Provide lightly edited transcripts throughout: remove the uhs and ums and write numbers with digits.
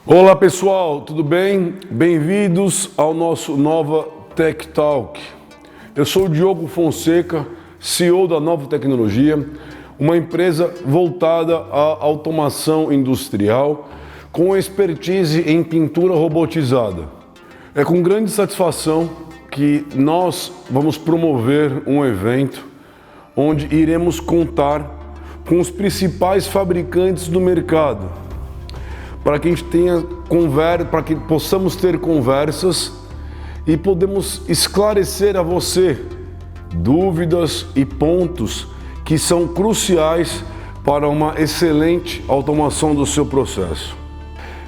Olá pessoal, tudo bem? Bem-vindos ao nosso Nova Tech Talk. Eu sou o Diogo Fonseca, CEO da Nova Tecnologia, uma empresa voltada à automação industrial com expertise em pintura robotizada. É com grande satisfação que nós vamos promover um evento onde iremos contar com os principais fabricantes do mercado, para que a gente para que possamos ter conversas e podemos esclarecer a você dúvidas e pontos que são cruciais para uma excelente automação do seu processo.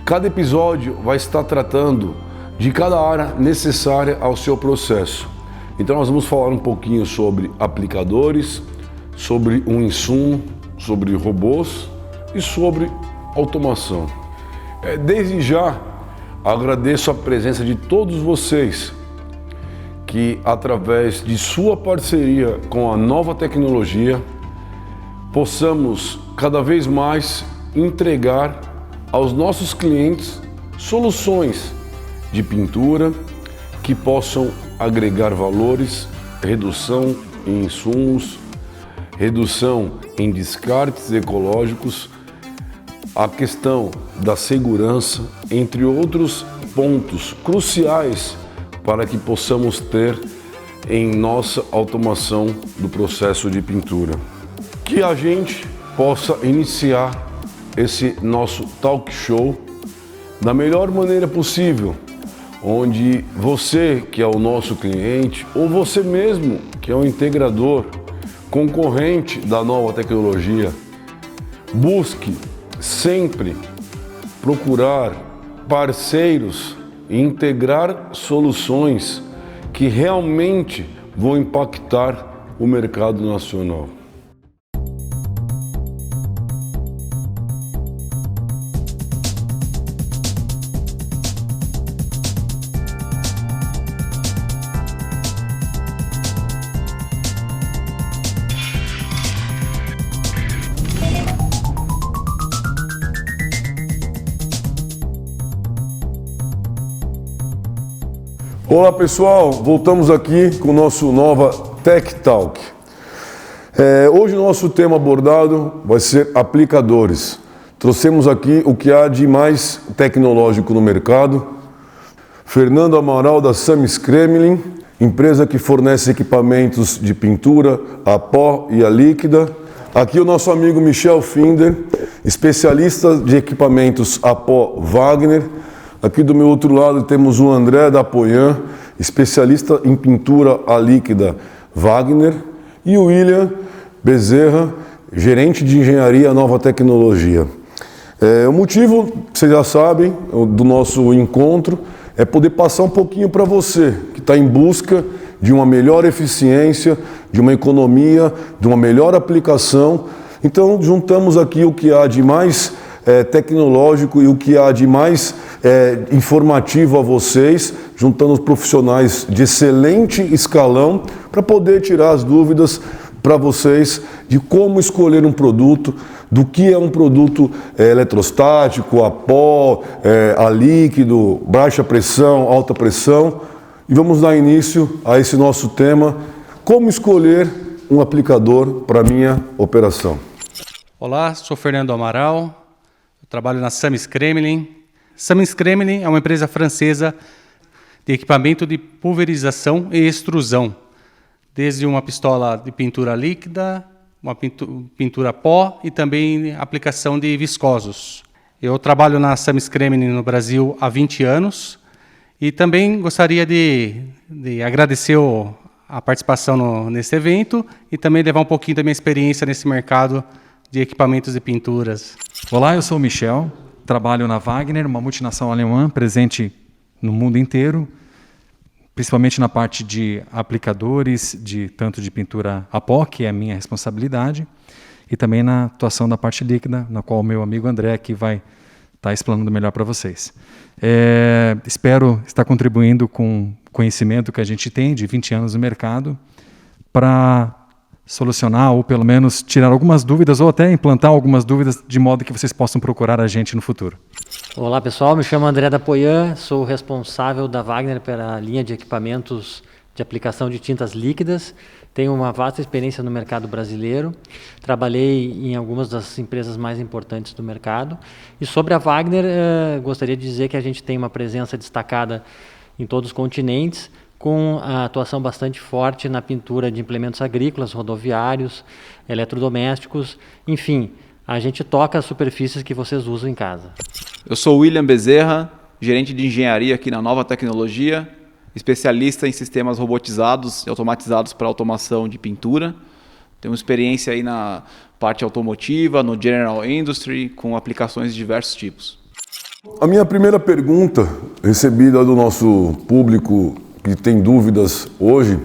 Cada episódio vai estar tratando de cada área necessária ao seu processo. Então nós vamos falar um pouquinho sobre aplicadores, sobre um insumo, sobre robôs e sobre automação. Desde já, agradeço a presença de todos vocês que, através de sua parceria com a Nova Tecnologia, possamos cada vez mais entregar aos nossos clientes soluções de pintura que possam agregar valores, redução em insumos, redução em descartes ecológicos, a questão da segurança, entre outros pontos cruciais para que possamos ter em nossa automação do processo de pintura. Que a gente possa iniciar esse nosso talk show da melhor maneira possível, onde você que é o nosso cliente ou você mesmo que é um integrador, concorrente da Nova Tecnologia, busque sempre procurar parceiros e integrar soluções que realmente vão impactar o mercado nacional. Olá pessoal, voltamos aqui com o nosso Nova Tech Talk. Hoje o nosso tema abordado vai ser aplicadores. Trouxemos aqui o que há de mais tecnológico no mercado. Fernando Amaral da Samis Kremlin, empresa que fornece equipamentos de pintura a pó e a líquida. Aqui o nosso amigo Michel Finder, especialista de equipamentos a pó Wagner. Aqui do meu outro lado temos o André da Poyan, especialista em pintura a líquida Wagner, e o William Bezerra, gerente de engenharia Nova Tecnologia. O motivo, vocês já sabem, do nosso encontro é poder passar um pouquinho para você que está em busca de uma melhor eficiência, de uma economia, de uma melhor aplicação. Então juntamos aqui o que há de mais tecnológico e o que há de mais informativo a vocês, juntando os profissionais de excelente escalão para poder tirar as dúvidas para vocês de como escolher um produto, do que é um produto eletrostático, a pó, a líquido, baixa pressão, alta pressão. E vamos dar início a esse nosso tema, como escolher um aplicador para a minha operação. Olá, sou Fernando Amaral. Trabalho na Samis Kremlin. Samis Kremlin é uma empresa francesa de equipamento de pulverização e extrusão, desde uma pistola de pintura líquida, uma pintura pó e também aplicação de viscosos. Eu trabalho na Samis Kremlin no Brasil há 20 anos e também gostaria de agradecer a participação nesse evento e também levar um pouquinho da minha experiência nesse mercado de equipamentos e pinturas. Olá, eu sou o Michel, trabalho na Wagner, uma multinacional alemã presente no mundo inteiro, principalmente na parte de aplicadores, tanto de pintura a pó, que é a minha responsabilidade, e também na atuação da parte líquida, na qual o meu amigo André aqui vai estar explanando melhor para vocês. Espero estar contribuindo com o conhecimento que a gente tem de 20 anos no mercado para solucionar ou pelo menos tirar algumas dúvidas ou até implantar algumas dúvidas de modo que vocês possam procurar a gente no futuro. Olá pessoal, me chamo André da Poyan, sou responsável da Wagner pela linha de equipamentos de aplicação de tintas líquidas. Tenho uma vasta experiência no mercado brasileiro, trabalhei em algumas das empresas mais importantes do mercado. E sobre a Wagner, gostaria de dizer que a gente tem uma presença destacada em todos os continentes, com a atuação bastante forte na pintura de implementos agrícolas, rodoviários, eletrodomésticos, enfim, a gente toca as superfícies que vocês usam em casa. Eu sou William Bezerra, gerente de engenharia aqui na Nova Tecnologia, especialista em sistemas robotizados e automatizados para automação de pintura. Tenho experiência aí na parte automotiva, no General Industry, com aplicações de diversos tipos. A minha primeira pergunta, recebida do nosso público que tem dúvidas hoje,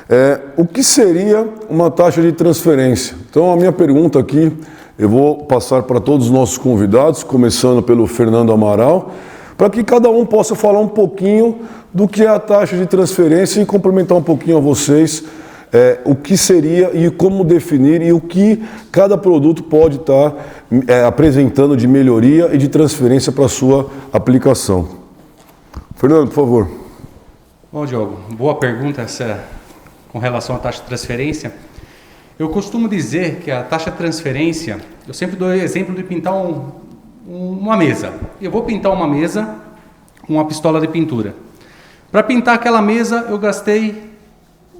é o que seria uma taxa de transferência? Então a minha pergunta aqui, eu vou passar para todos os nossos convidados, começando pelo Fernando Amaral, para que cada um possa falar um pouquinho do que é a taxa de transferência e complementar um pouquinho a vocês o que seria e como definir e o que cada produto pode estar apresentando de melhoria e de transferência para a sua aplicação. Fernando, por favor. Bom, Diogo, boa pergunta essa com relação à taxa de transferência. Eu costumo dizer que a taxa de transferência, eu sempre dou o exemplo de pintar uma mesa. Eu vou pintar uma mesa com uma pistola de pintura. Para pintar aquela mesa, eu gastei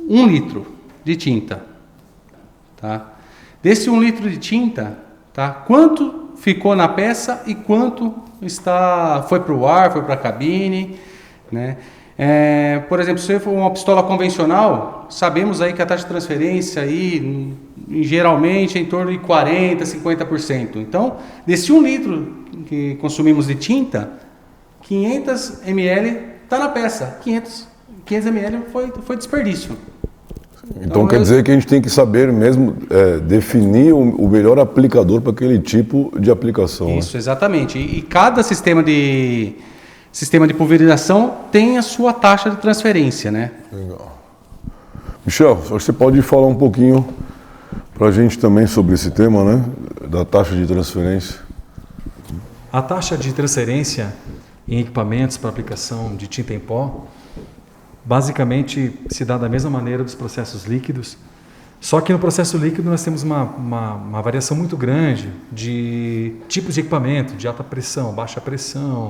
1 litro de tinta. Tá? Desse 1 litro de tinta, tá? Quanto ficou na peça e quanto foi para o ar, foi para a cabine, né? Por exemplo, se for uma pistola convencional, sabemos aí que a taxa de transferência aí, geralmente é em torno de 40%, 50%. Então, desse 1 litro que consumimos de tinta, 500 ml está na peça, 500 ml foi desperdício. Então quer dizer que a gente tem que saber mesmo definir o melhor aplicador para aquele tipo de aplicação. Isso, né? Exatamente. E cada sistema de pulverização tem a sua taxa de transferência, né? Legal. Michel, você pode falar um pouquinho para a gente também sobre esse tema, né? Da taxa de transferência. A taxa de transferência em equipamentos para aplicação de tinta em pó basicamente se dá da mesma maneira dos processos líquidos, só que no processo líquido nós temos uma variação muito grande de tipos de equipamento, de alta pressão, baixa pressão,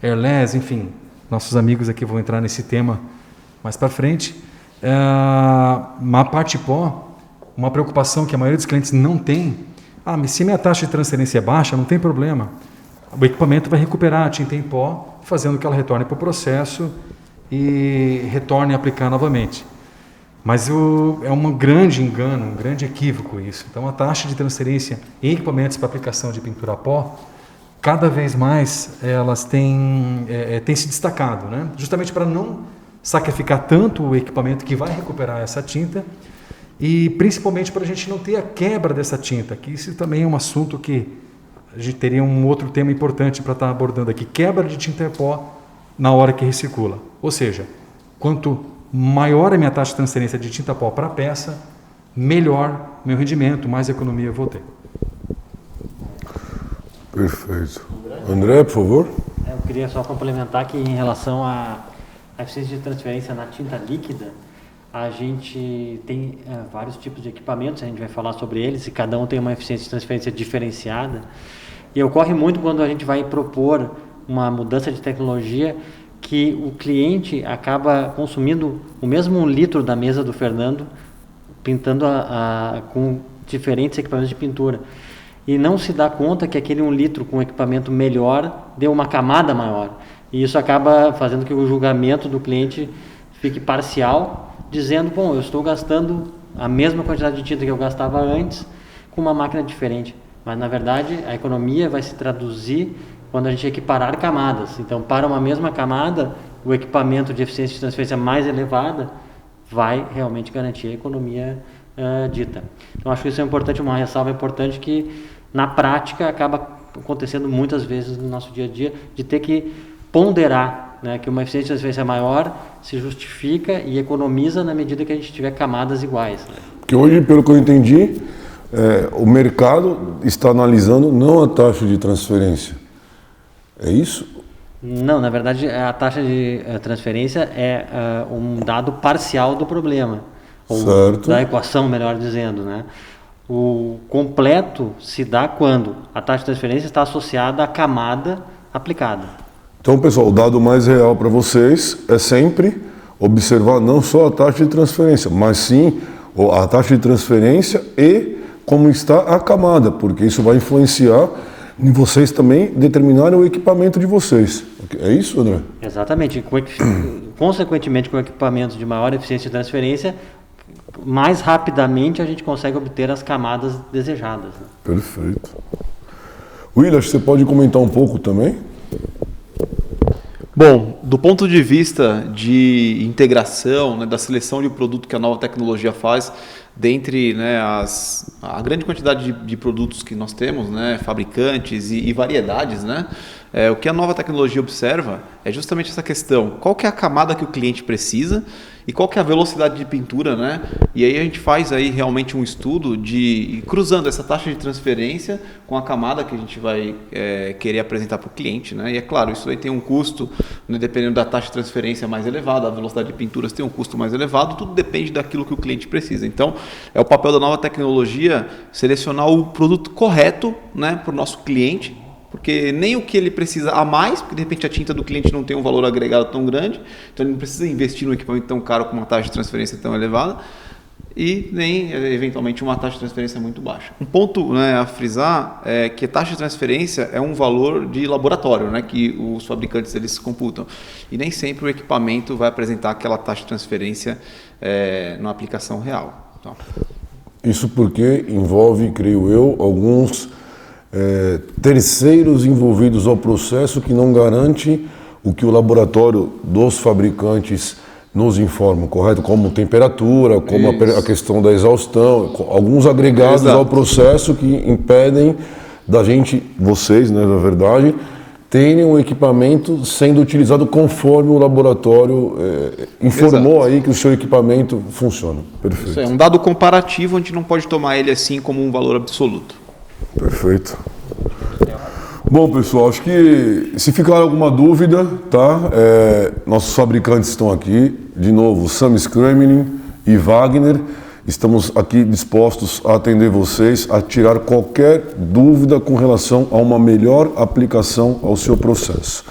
airless, enfim, nossos amigos aqui vão entrar nesse tema mais para frente. Uma parte pó, uma preocupação que a maioria dos clientes não tem, mas se minha taxa de transferência é baixa, não tem problema, o equipamento vai recuperar a tinta em pó, fazendo que ela retorne para o processo e retorne a aplicar novamente. Mas é um grande engano, um grande equívoco isso. Então a taxa de transferência em equipamentos para aplicação de pintura a pó, cada vez mais elas têm se destacado, né? Justamente para não sacrificar tanto o equipamento que vai recuperar essa tinta e principalmente para a gente não ter a quebra dessa tinta, que isso também é um assunto que a gente teria um outro tema importante para estar abordando aqui, quebra de tinta em pó na hora que recircula. Ou seja, quanto maior a minha taxa de transferência de tinta pó para a peça, melhor meu rendimento, mais economia eu vou ter. Perfeito. André, por favor. Eu queria só complementar que em relação à eficiência de transferência na tinta líquida, a gente tem vários tipos de equipamentos, a gente vai falar sobre eles e cada um tem uma eficiência de transferência diferenciada. E ocorre muito quando a gente vai propor uma mudança de tecnologia que o cliente acaba consumindo o mesmo 1 litro da mesa do Fernando, pintando com diferentes equipamentos de pintura. E não se dá conta que aquele 1 litro com equipamento melhor deu uma camada maior. E isso acaba fazendo que o julgamento do cliente fique parcial, dizendo, bom, eu estou gastando a mesma quantidade de tinta que eu gastava antes com uma máquina diferente. Mas, na verdade, a economia vai se traduzir quando a gente equiparar camadas. Então, para uma mesma camada, o equipamento de eficiência de transferência mais elevada vai realmente garantir a economia dita. Então, acho que isso é importante, uma ressalva importante que, na prática, acaba acontecendo muitas vezes no nosso dia a dia, de ter que ponderar né, que uma eficiência de transferência maior se justifica e economiza na medida que a gente tiver camadas iguais. Né? Que hoje, pelo que eu entendi, o mercado está analisando não a taxa de transferência. É isso? Não, na verdade a taxa de transferência é um dado parcial do problema, ou certo. da equação, melhor dizendo, né? O completo se dá quando a taxa de transferência está associada à camada aplicada. Então, pessoal, o dado mais real para vocês é sempre observar não só a taxa de transferência, mas sim a taxa de transferência e como está a camada, porque isso vai influenciar em vocês também determinarem o equipamento de vocês. É isso, André? Exatamente. Consequentemente, com equipamentos de maior eficiência de transferência, mais rapidamente a gente consegue obter as camadas desejadas. Né? Perfeito. William, você pode comentar um pouco também? Bom, do ponto de vista de integração, né, da seleção de produto que a nova tecnologia faz, dentre, né, a grande quantidade de produtos que nós temos, né, fabricantes e variedades, né, o que a nova tecnologia observa é justamente essa questão: qual que é a camada que o cliente precisa e qual que é a velocidade de pintura, né? E aí a gente faz aí realmente um estudo de cruzando essa taxa de transferência com a camada que a gente vai querer apresentar para o cliente, né? E é claro, isso aí tem um custo, né, dependendo da taxa de transferência mais elevada, a velocidade de pinturas tem um custo mais elevado, tudo depende daquilo que o cliente precisa. Então, é o papel da nova tecnologia selecionar o produto correto, né, para o nosso cliente, porque nem o que ele precisa a mais, porque de repente a tinta do cliente não tem um valor agregado tão grande, então ele não precisa investir num equipamento tão caro com uma taxa de transferência tão elevada, e nem eventualmente uma taxa de transferência muito baixa. Um ponto, né, a frisar é que a taxa de transferência é um valor de laboratório, né, que os fabricantes eles computam, e nem sempre o equipamento vai apresentar aquela taxa de transferência na aplicação real. Então, isso porque envolve, creio eu, alguns terceiros envolvidos ao processo que não garante o que o laboratório dos fabricantes nos informa, correto? Como temperatura, como a questão da exaustão, alguns agregados ao processo que impedem da gente, vocês, né, na verdade, terem um equipamento sendo utilizado conforme o laboratório informou aí que o seu equipamento funciona. Perfeito. Isso é um dado comparativo, a gente não pode tomar ele assim como um valor absoluto. Perfeito. Bom, pessoal, acho que se ficar alguma dúvida, tá? Nossos fabricantes estão aqui, de novo, Sam's Kremlin e Wagner. Estamos aqui dispostos a atender vocês, a tirar qualquer dúvida com relação a uma melhor aplicação ao seu processo.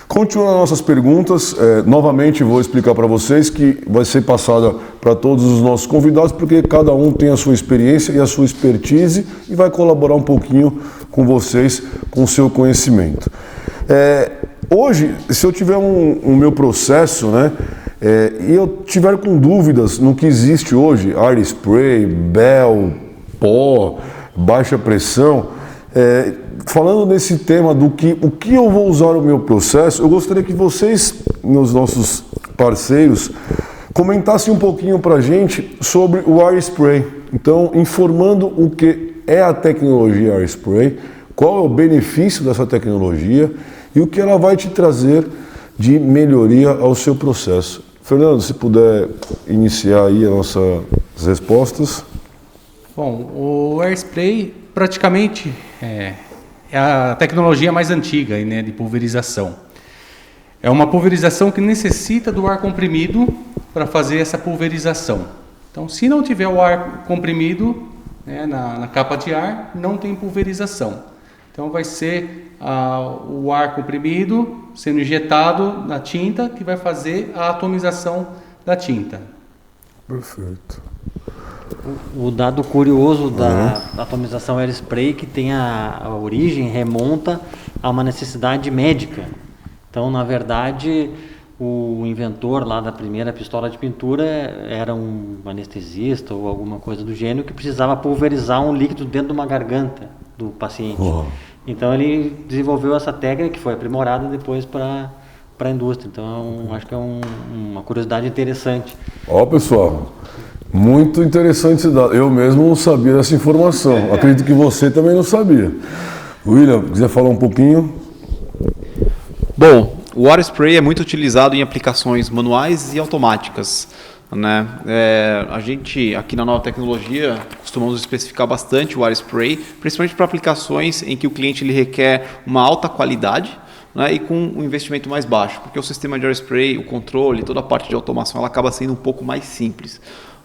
Continuando nossas perguntas, novamente vou explicar para vocês que vai ser passada para todos os nossos convidados, porque cada um tem a sua experiência e a sua expertise e vai colaborar um pouquinho com vocês, com o seu conhecimento. Hoje, se eu tiver um meu processo, né, e eu tiver com dúvidas no que existe hoje, air spray, Bell, pó, baixa pressão, falando nesse tema do o que eu vou usar no meu processo, eu gostaria que vocês, meus nossos parceiros, comentassem um pouquinho para a gente sobre o Air Spray. Então, informando o que é a tecnologia Air Spray, qual é o benefício dessa tecnologia e o que ela vai te trazer de melhoria ao seu processo. Fernando, se puder iniciar aí as nossas respostas. Bom, o Air Spray praticamente é a tecnologia mais antiga, né, de pulverização. É uma pulverização que necessita do ar comprimido para fazer essa pulverização. Então, se não tiver o ar comprimido, né, na capa de ar, não tem pulverização. Então, vai ser o ar comprimido sendo injetado na tinta que vai fazer a atomização da tinta. Perfeito. O dado curioso da atomização Air Spray que tem a origem remonta a uma necessidade médica. Então, na verdade, o inventor lá da primeira pistola de pintura era um anestesista ou alguma coisa do gênero que precisava pulverizar um líquido dentro de uma garganta do paciente. Então, ele desenvolveu essa técnica que foi aprimorada depois para a indústria. Então, acho que é uma curiosidade interessante. Ó, pessoal, muito interessante esse dado. Eu mesmo não sabia dessa informação. Acredito que você também não sabia. William, quiser falar um pouquinho? Bom, O Water Spray é muito utilizado em aplicações manuais e automáticas, né? A gente, aqui na Nova Tecnologia, costumamos especificar bastante o Water Spray, principalmente para aplicações em que o cliente ele requer uma alta qualidade, né, e com um investimento mais baixo, porque o sistema de Water Spray, o controle, toda a parte de automação, ela acaba sendo um pouco mais simples.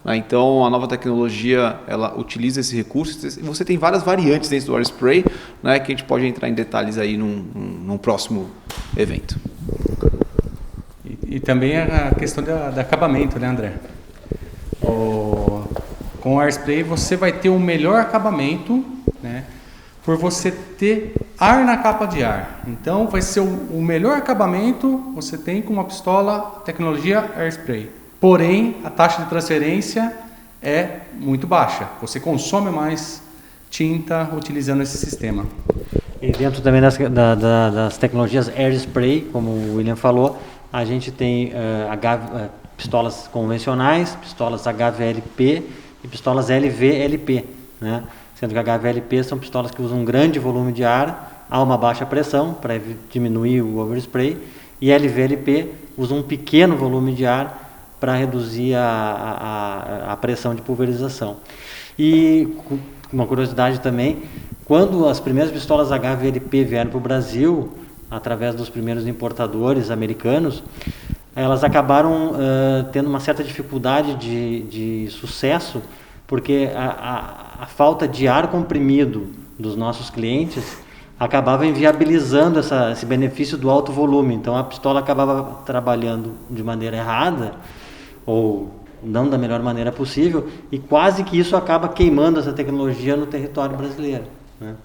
Então, a Nova Tecnologia, ela utiliza esse recurso. E você tem várias variantes dentro do Water Spray, né, que a gente pode entrar em detalhes aí num próximo evento. E também a questão do acabamento, né, André? Com o Water Spray você vai ter o melhor acabamento, né, por você ter ar na capa de ar. Então, vai ser o melhor acabamento você tem com uma pistola tecnologia Air Spray. Porém, a taxa de transferência é muito baixa. Você consome mais tinta utilizando esse sistema. E dentro também das tecnologias Air Spray, como o William falou, a gente tem pistolas convencionais, pistolas HVLP e pistolas LVLP, né? Sendo que HVLP são pistolas que usam um grande volume de ar a uma baixa pressão para diminuir o overspray, e LVLP usa um pequeno volume de ar para reduzir a pressão de pulverização. E uma curiosidade também, quando as primeiras pistolas HVLP vieram para o Brasil, através dos primeiros importadores americanos, elas acabaram tendo uma certa dificuldade de sucesso, porque a falta de ar comprimido dos nossos clientes acabava inviabilizando esse benefício do alto volume. Então a pistola acabava trabalhando de maneira errada, ou não da melhor maneira possível, e quase que isso acaba queimando essa tecnologia no território brasileiro, né?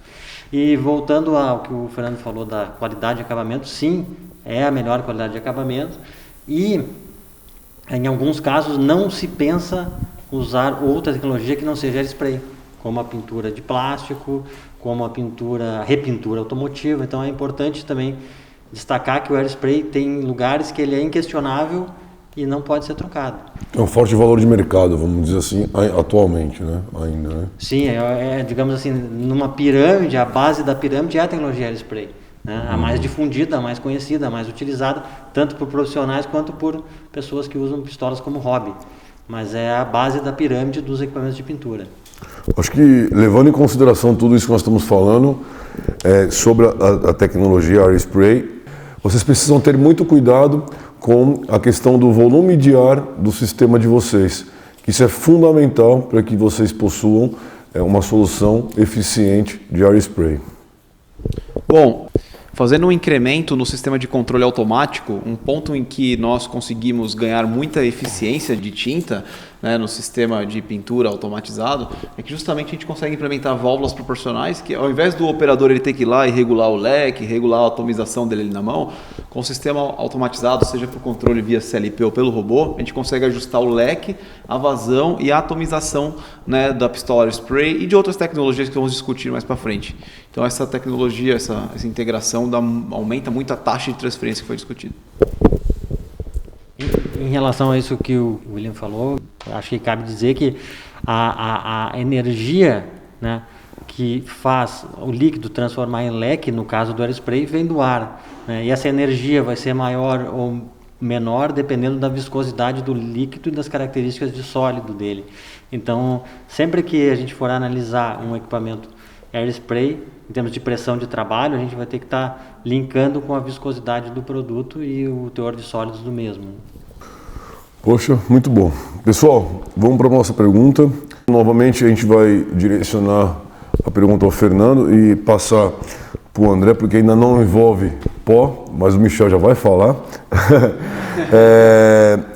E voltando ao que o Fernando falou da qualidade de acabamento, sim, é a melhor qualidade de acabamento, e em alguns casos não se pensa usar outra tecnologia que não seja air spray, como a pintura de plástico, como a repintura automotiva. Então é importante também destacar que o air spray tem lugares que ele é inquestionável e não pode ser trocado. É um forte valor de mercado, vamos dizer assim, atualmente, né? Ainda, né? Sim, digamos assim, numa pirâmide, a base da pirâmide é a tecnologia air spray, né? A mais difundida, a mais conhecida, a mais utilizada, tanto por profissionais quanto por pessoas que usam pistolas como hobby. Mas é a base da pirâmide dos equipamentos de pintura. Acho que, levando em consideração tudo isso que nós estamos falando sobre a tecnologia Air Spray, vocês precisam ter muito cuidado com a questão do volume de ar do sistema de vocês, que isso é fundamental para que vocês possuam uma solução eficiente de Air Spray. Bom, fazendo um incremento no sistema de controle automático, um ponto em que nós conseguimos ganhar muita eficiência de tinta, né, no sistema de pintura automatizado, é que justamente a gente consegue implementar válvulas proporcionais que, ao invés do operador ele ter que ir lá e regular o leque, regular a atomização dele na mão, com o sistema automatizado, seja por controle via CLP ou pelo robô, a gente consegue ajustar o leque, a vazão e a atomização, né, da pistola Air Spray e de outras tecnologias que vamos discutir mais para frente. Então essa tecnologia, essa integração aumenta muito a taxa de transferência que foi discutida. Em relação a isso que o William falou, acho que cabe dizer que a energia, né, que faz o líquido transformar em leque, no caso do air spray, vem do ar, né, e essa energia vai ser maior ou menor dependendo da viscosidade do líquido e das características de sólido dele. Então, sempre que a gente for analisar um equipamento air spray, em termos de pressão de trabalho, a gente vai ter que estar linkando com a viscosidade do produto e o teor de sólidos do mesmo. Poxa, muito bom. Pessoal, vamos para a nossa pergunta. Novamente a gente vai direcionar a pergunta ao Fernando e passar para o André, porque ainda não envolve pó, mas o Michel já vai falar.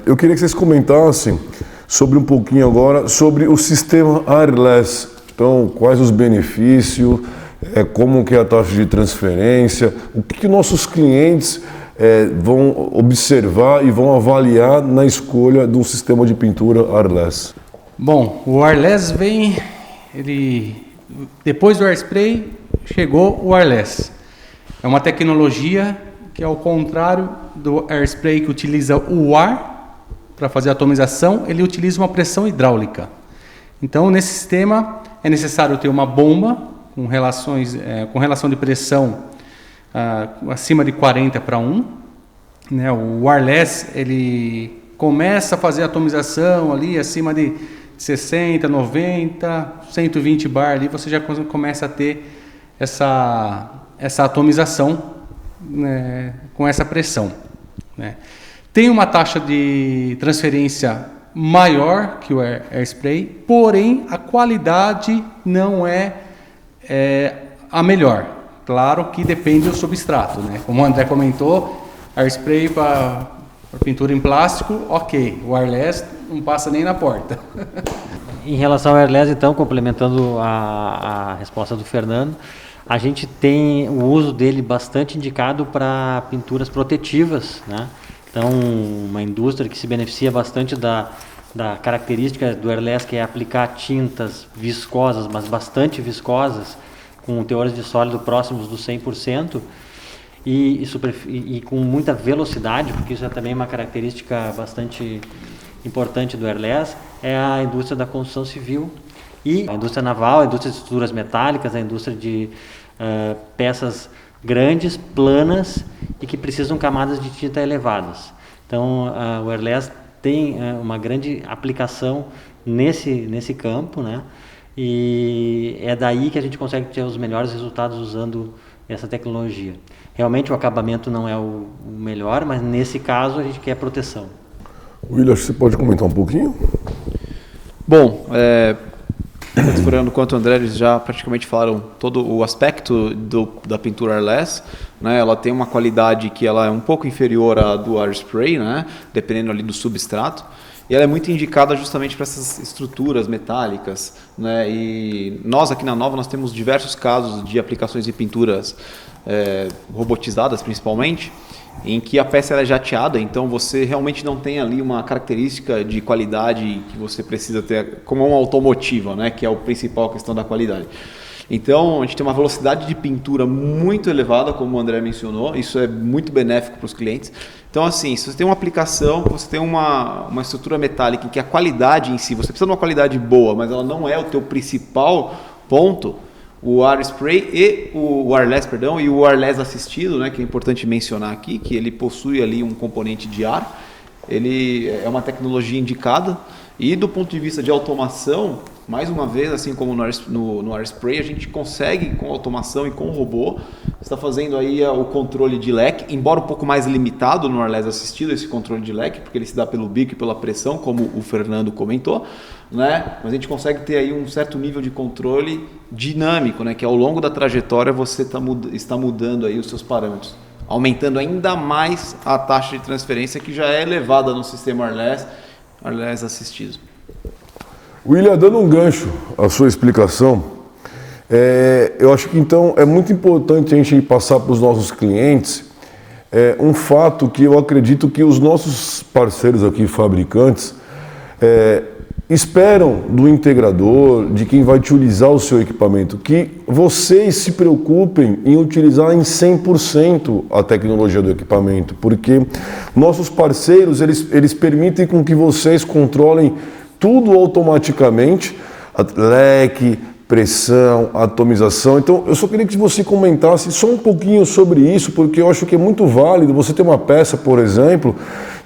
Eu queria que vocês comentassem sobre um pouquinho agora sobre o sistema airless. Então, quais os benefícios, como que é a taxa de transferência, o que nossos clientes vão observar e vão avaliar na escolha de um sistema de pintura airless. Bom, o airless depois do air spray chegou o airless. É uma tecnologia que é ao contrário do air spray, que utiliza o ar para fazer a atomização, ele utiliza uma pressão hidráulica. Então, nesse sistema é necessário ter uma bomba com relação de pressão acima de 40 para 1, né? O wireless, ele começa a fazer atomização ali acima de 60, 90, 120 bar ali, você já começa a ter essa atomização, né, com essa pressão, né? Tem uma taxa de transferência maior que o AirSpray, porém a qualidade não é a melhor. Claro que depende do substrato, né? Como o André comentou, AirSpray para pintura em plástico, ok. O wireless não passa nem na porta. Em relação ao wireless, então, complementando a resposta do Fernando, a gente tem o uso dele bastante indicado para pinturas protetivas, né? Então, uma indústria que se beneficia bastante da característica do wireless, que é aplicar tintas viscosas, mas bastante viscosas, com teores de sólido próximos do 100%, e com muita velocidade, porque isso é também uma característica bastante importante do wireless, é a indústria da construção civil e a indústria naval, a indústria de estruturas metálicas, a indústria de peças grandes, planas e que precisam camadas de tinta elevadas. Então, o wireless tem uma grande aplicação nesse campo, né? E é daí que a gente consegue ter os melhores resultados usando essa tecnologia. Realmente o acabamento não é o melhor, mas nesse caso a gente quer proteção. William, você pode comentar um pouquinho? Bom, Fernando quanto o André, eles já praticamente falaram todo o aspecto da pintura wireless, né? Ela tem uma qualidade que ela é um pouco inferior à do AirSpray, né? Dependendo ali do substrato. E ela é muito indicada justamente para essas estruturas metálicas, né? E nós aqui na Nova nós temos diversos casos de aplicações de pinturas robotizadas principalmente, em que a peça ela é jateada, então você realmente não tem ali uma característica de qualidade que você precisa ter, como uma automotiva, né? Que é a principal questão da qualidade. Então, a gente tem uma velocidade de pintura muito elevada, como o André mencionou, isso é muito benéfico para os clientes. Então, assim, se você tem uma aplicação, você tem uma estrutura metálica em que a qualidade em si, você precisa de uma qualidade boa, mas ela não é o teu principal ponto, o AirSpray e o wireless, e o wireless assistido, né, que é importante mencionar aqui, que ele possui ali um componente de ar, ele é uma tecnologia indicada. E do ponto de vista de automação, mais uma vez, assim como no AirSpray, a gente consegue com automação e com o robô, está fazendo aí o controle de leque, embora um pouco mais limitado no wireless assistido, esse controle de leque, porque ele se dá pelo bico e pela pressão, como o Fernando comentou, né? Mas a gente consegue ter aí um certo nível de controle dinâmico, né? Que ao longo da trajetória você está mudando aí os seus parâmetros, aumentando ainda mais a taxa de transferência que já é elevada no sistema wireless assistido. William, dando um gancho à sua explicação, eu acho que então é muito importante a gente passar para os nossos clientes um fato que eu acredito que os nossos parceiros aqui, fabricantes, esperam do integrador, de quem vai utilizar o seu equipamento, que vocês se preocupem em utilizar em 100% a tecnologia do equipamento, porque nossos parceiros, eles permitem com que vocês controlem tudo automaticamente, leque, pressão, atomização. Então, eu só queria que você comentasse só um pouquinho sobre isso, porque eu acho que é muito válido você ter uma peça, por exemplo,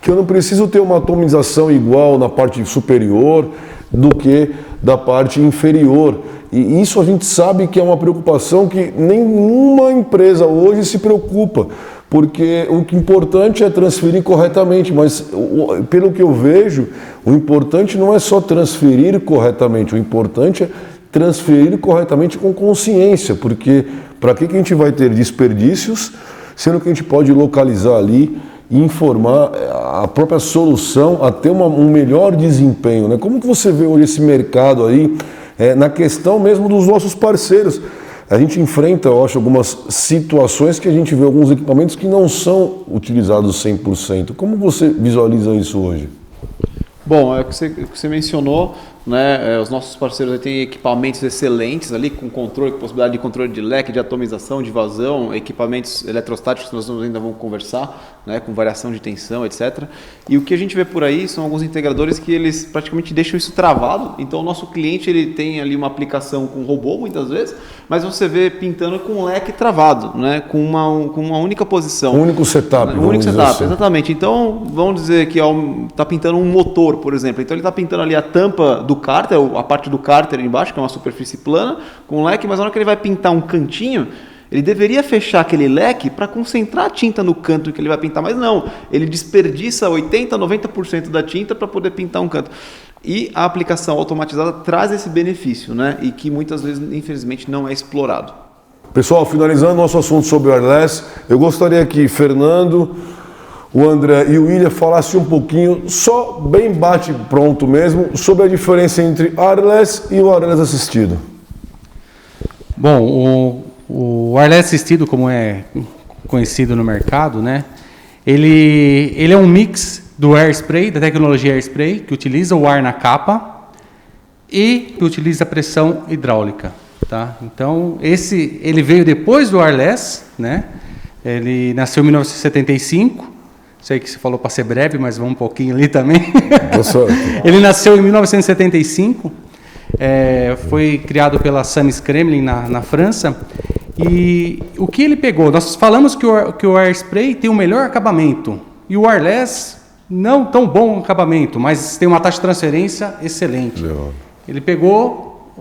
que eu não preciso ter uma atomização igual na parte superior do que da parte inferior. E isso a gente sabe que é uma preocupação que nenhuma empresa hoje se preocupa, porque o que é importante é transferir corretamente, mas pelo que eu vejo, o importante não é só transferir corretamente, o importante é transferir corretamente com consciência, porque para que a gente vai ter desperdícios, sendo que a gente pode localizar ali e informar a própria solução a ter um melhor desempenho, né? Como que você vê hoje esse mercado aí, na questão mesmo dos nossos parceiros? A gente enfrenta, eu acho, algumas situações que a gente vê alguns equipamentos que não são utilizados 100%. Como você visualiza isso hoje? Bom, é o que você mencionou, né? Os nossos parceiros têm equipamentos excelentes ali, com controle, com possibilidade de controle de leque, de atomização, de vazão, equipamentos eletrostáticos que nós ainda vamos conversar, né? Com variação de tensão, etc. E o que a gente vê por aí são alguns integradores que eles praticamente deixam isso travado. Então o nosso cliente ele tem ali uma aplicação com robô muitas vezes, mas você vê pintando com um leque travado, né? Com uma única posição. Um único setup. Um único setup, assim. exatamente. Então vamos dizer que está pintando um motor, por exemplo. Então ele está pintando ali a tampa do cárter, a parte do cárter embaixo, que é uma superfície plana, com um leque, mas na hora que ele vai pintar um cantinho, ele deveria fechar aquele leque para concentrar a tinta no canto que ele vai pintar, mas não, ele desperdiça 80%, 90% da tinta para poder pintar um canto. E a aplicação automatizada traz esse benefício, né? E que muitas vezes, infelizmente, não é explorado. Pessoal, finalizando nosso assunto sobre o wireless, eu gostaria que Fernando, o André e o William falassem um pouquinho, só bem bate pronto mesmo, sobre a diferença entre wireless e o wireless assistido. Bom, o wireless assistido, como é conhecido no mercado, né? Ele é um mix do AirSpray, da tecnologia AirSpray, que utiliza o ar na capa e que utiliza pressão hidráulica, tá? Então, ele veio depois do wireless, né? Ele nasceu em 1975. Sei que você falou para ser breve, mas vamos um pouquinho ali também. Ele nasceu em 1975, foi criado pela Samis Kremlin na França. E o que ele pegou? Nós falamos que o AirSpray tem o melhor acabamento e o wireless não tão bom acabamento, mas tem uma taxa de transferência excelente. Legal. Ele pegou,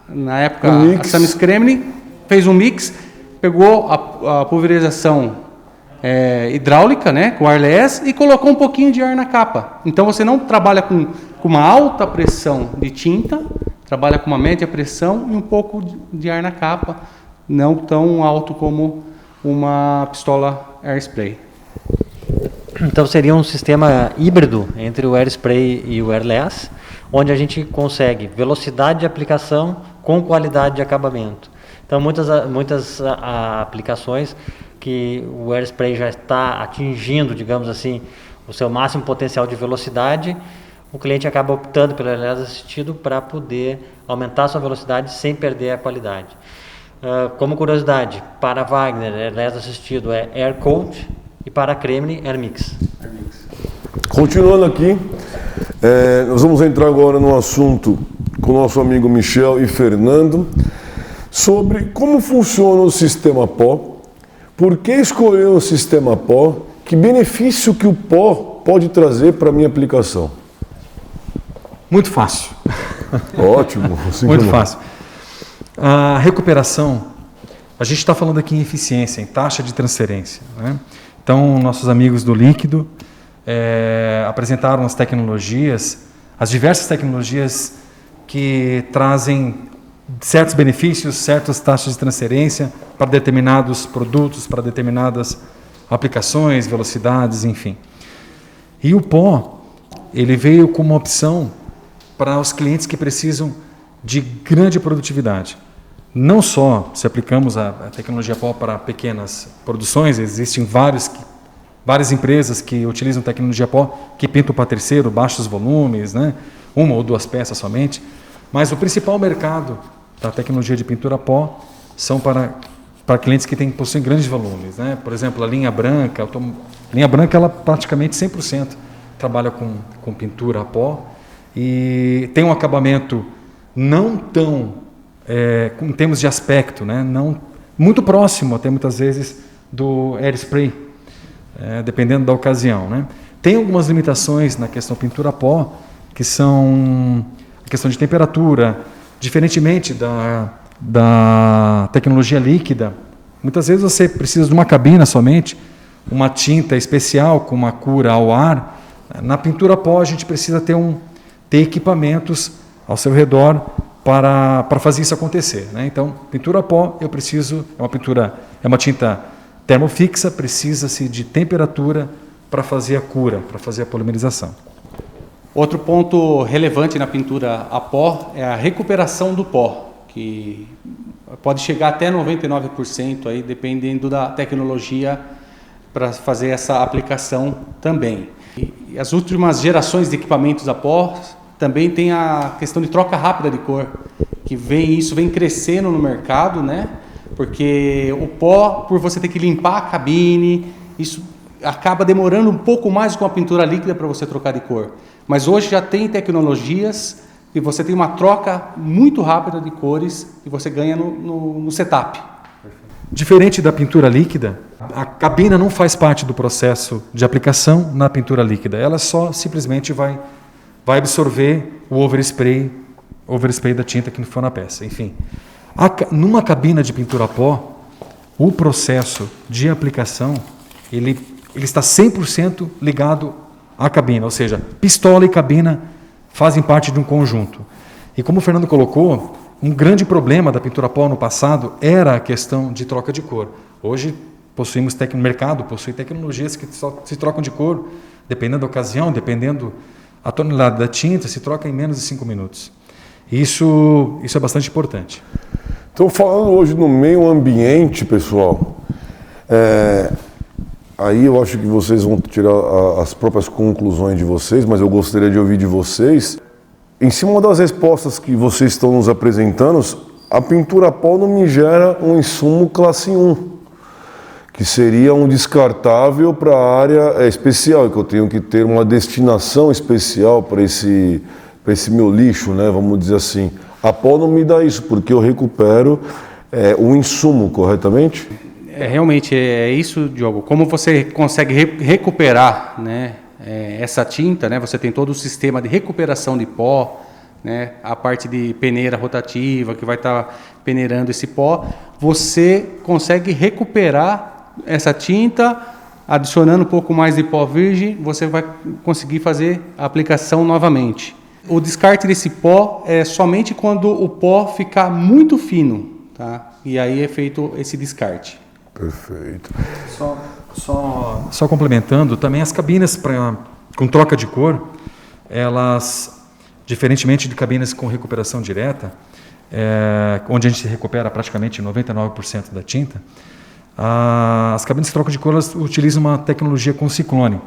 na época, a Samis Kremlin, fez um mix, pegou a pulverização hidráulica, né, com wireless, e colocou um pouquinho de ar na capa. Então você não trabalha com uma alta pressão de tinta, trabalha com uma média pressão e um pouco de ar na capa, não tão alto como uma pistola AirSpray. Então seria um sistema híbrido entre o AirSpray e o wireless, onde a gente consegue velocidade de aplicação com qualidade de acabamento. Então muitas aplicações que o AirSpray já está atingindo, digamos assim, o seu máximo potencial de velocidade, o cliente acaba optando pelo wireless assistido para poder aumentar a sua velocidade sem perder a qualidade. Como curiosidade, para Wagner, wireless assistido é AirCoat e para a Kremlin, AirMix. Continuando aqui, nós vamos entrar agora no assunto com o nosso amigo Michel e Fernando sobre como funciona o sistema pó, por que escolher o sistema pó, que benefício que o pó pode trazer para a minha aplicação. Muito fácil. Ótimo. Muito fácil. A recuperação, a gente está falando aqui em eficiência, em taxa de transferência, né? Então, nossos amigos do líquido apresentaram as tecnologias, as diversas tecnologias que trazem certos benefícios, certas taxas de transferência para determinados produtos, para determinadas aplicações, velocidades, enfim. E o pó, ele veio como opção para os clientes que precisam de grande produtividade. Não só se aplicamos a tecnologia pó para pequenas produções, existem várias empresas que utilizam tecnologia pó que pintam para terceiro, baixos volumes, né? 1 ou 2 peças somente, mas o principal mercado da tecnologia de pintura pó são para clientes que possuem grandes volumes, né? Por exemplo, a linha branca, ela praticamente 100% trabalha com pintura a pó e tem um acabamento não tão, em termos de aspecto, né? Não, muito próximo até muitas vezes do AirSpray, dependendo da ocasião, né? Tem algumas limitações na questão pintura a pó, que são a questão de temperatura, diferentemente da tecnologia líquida. Muitas vezes você precisa de uma cabina somente, uma tinta especial com uma cura ao ar. Na pintura pó a gente precisa ter equipamentos ao seu redor para fazer isso acontecer, né? Então, pintura pó é uma tinta termofixa, precisa-se de temperatura para fazer a cura, para fazer a polimerização. Outro ponto relevante na pintura a pó é a recuperação do pó, que pode chegar até 99%, aí, dependendo da tecnologia para fazer essa aplicação também. E as últimas gerações de equipamentos a pó também tem a questão de troca rápida de cor, que isso vem crescendo no mercado, né? Porque o pó, por você ter que limpar a cabine, isso acaba demorando um pouco mais com a pintura líquida para você trocar de cor. Mas hoje já tem tecnologias que você tem uma troca muito rápida de cores e você ganha no setup. Diferente da pintura líquida, a cabina não faz parte do processo de aplicação na pintura líquida. Ela só simplesmente vai absorver o overspray da tinta que for na peça. Enfim, numa cabina de pintura a pó, o processo de aplicação ele está 100% ligado à cabina, ou seja, pistola e cabina fazem parte de um conjunto. E como o Fernando colocou, um grande problema da pintura a pó no passado era a questão de troca de cor. Hoje o mercado possui tecnologias que só se trocam de cor, dependendo da ocasião, dependendo a tonelada da tinta, se troca em menos de 5 minutos. Isso é bastante importante. Então, falando hoje no meio ambiente, pessoal, aí eu acho que vocês vão tirar as próprias conclusões de vocês, mas eu gostaria de ouvir de vocês. Em cima das respostas que vocês estão nos apresentando, a pintura a pó não me gera um insumo classe 1, que seria um descartável para a área especial, que eu tenho que ter uma destinação especial para esse meu lixo, né, vamos dizer assim. A pó não me dá isso, porque eu recupero o insumo, corretamente? Realmente é isso, Diogo. Como você consegue recuperar, né, essa tinta, né, você tem todo o sistema de recuperação de pó, né, a parte de peneira rotativa que vai estar peneirando esse pó, você consegue recuperar essa tinta, adicionando um pouco mais de pó virgem, você vai conseguir fazer a aplicação novamente. O descarte desse pó é somente quando o pó ficar muito fino, tá? E aí é feito esse descarte. Perfeito. Só complementando, também as cabines com troca de cor, elas, diferentemente de cabines com recuperação direta, onde a gente recupera praticamente 99% da tinta, as cabines de troca de cor elas utilizam uma tecnologia com ciclone.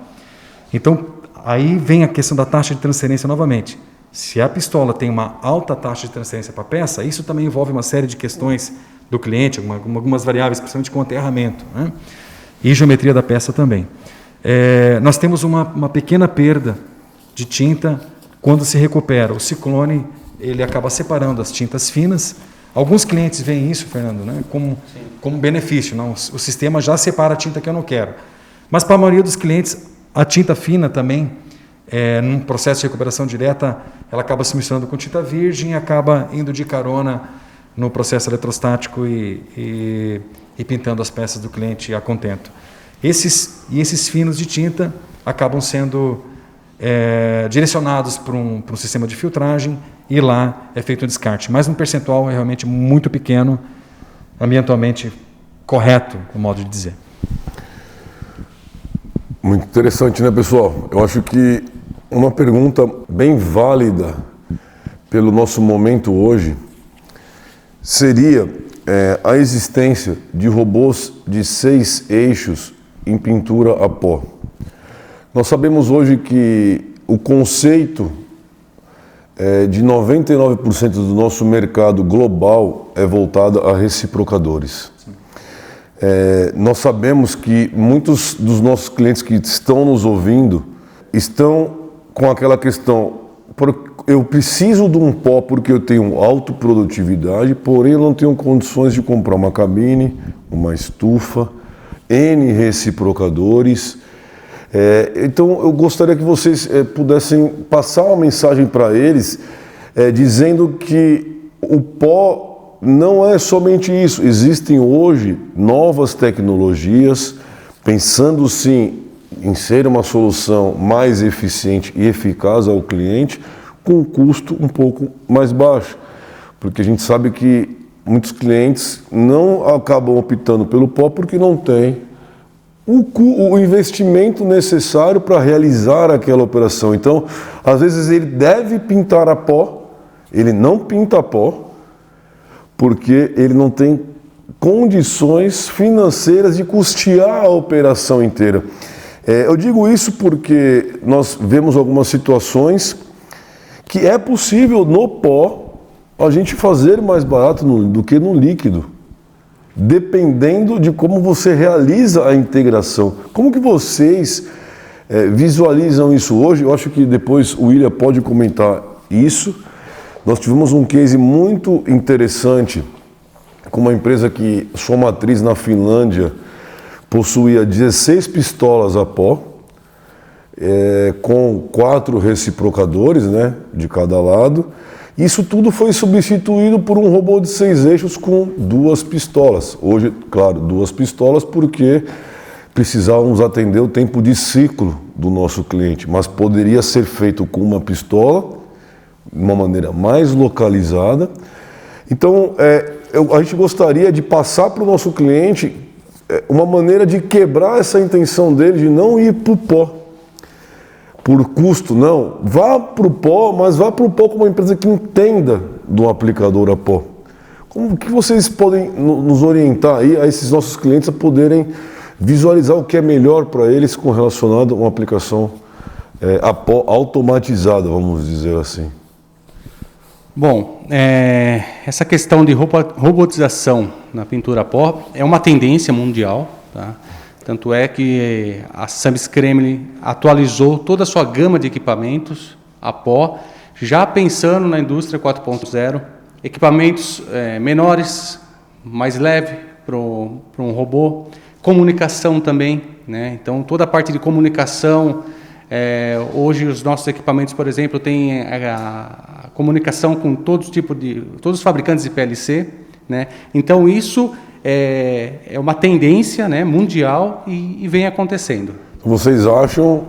Então, aí vem a questão da taxa de transferência novamente. Se a pistola tem uma alta taxa de transferência para a peça, isso também envolve uma série de questões do cliente, algumas variáveis, principalmente com aterramento, né? E geometria da peça também. Nós temos uma pequena perda de tinta quando se recupera. O ciclone ele acaba separando as tintas finas. Alguns clientes veem isso, Fernando, né, como benefício. Não? O sistema já separa a tinta que eu não quero. Mas para a maioria dos clientes, a tinta fina também, num processo de recuperação direta, ela acaba se misturando com tinta virgem e acaba indo de carona no processo eletrostático e pintando as peças do cliente a contento. Esses finos de tinta acabam sendo direcionados para um sistema de filtragem e lá é feito um descarte. Mas um percentual é realmente muito pequeno, ambientalmente correto, o modo de dizer. Muito interessante, né, pessoal? Eu acho que uma pergunta bem válida pelo nosso momento hoje seria a existência de robôs de 6 eixos em pintura a pó. Nós sabemos hoje que o conceito de 99% do nosso mercado global é voltado a reciprocadores. Nós sabemos que muitos dos nossos clientes que estão nos ouvindo estão com aquela questão: eu preciso de um pó porque eu tenho autoprodutividade, porém eu não tenho condições de comprar uma cabine, uma estufa, N reciprocadores. Então eu gostaria que vocês pudessem passar uma mensagem para eles dizendo que o pó não é somente isso. Existem hoje novas tecnologias, pensando sim em ser uma solução mais eficiente e eficaz ao cliente, com um custo um pouco mais baixo. Porque a gente sabe que muitos clientes não acabam optando pelo pó porque não tem o investimento necessário para realizar aquela operação. Então, às vezes ele deve pintar a pó, ele não pinta a pó, porque ele não tem condições financeiras de custear a operação inteira. Eu digo isso porque nós vemos algumas situações que é possível no pó a gente fazer mais barato do que no líquido, dependendo de como você realiza a integração. Como que vocês visualizam isso hoje? Eu acho que depois o William pode comentar isso. Nós tivemos um case muito interessante com uma empresa que sua matriz na Finlândia possuía 16 pistolas a pó, com 4 reciprocadores, né, de cada lado. Isso tudo foi substituído por um robô de 6 eixos com 2 pistolas. Hoje, claro, 2 pistolas porque precisávamos atender o tempo de ciclo do nosso cliente, mas poderia ser feito com uma pistola, de uma maneira mais localizada. Então, a gente gostaria de passar para o nosso cliente uma maneira de quebrar essa intenção dele de não ir para o pó. Por custo, não. Vá para o pó, mas vá para o pó com uma empresa que entenda do aplicador a pó. Como que vocês podem nos orientar aí a esses nossos clientes a poderem visualizar o que é melhor para eles com relacionado a uma aplicação a pó automatizada, vamos dizer assim? Bom, essa questão de robotização na pintura a pó é uma tendência mundial, tá? Tanto é que a Sam's Kremlin atualizou toda a sua gama de equipamentos a pó, já pensando na indústria 4.0, equipamentos menores, mais leve para um robô, comunicação também, né? Então toda a parte de comunicação, hoje os nossos equipamentos, por exemplo, têm a comunicação com todos os fabricantes de PLC, né? Então isso é uma tendência, né, mundial e vem acontecendo. Vocês acham,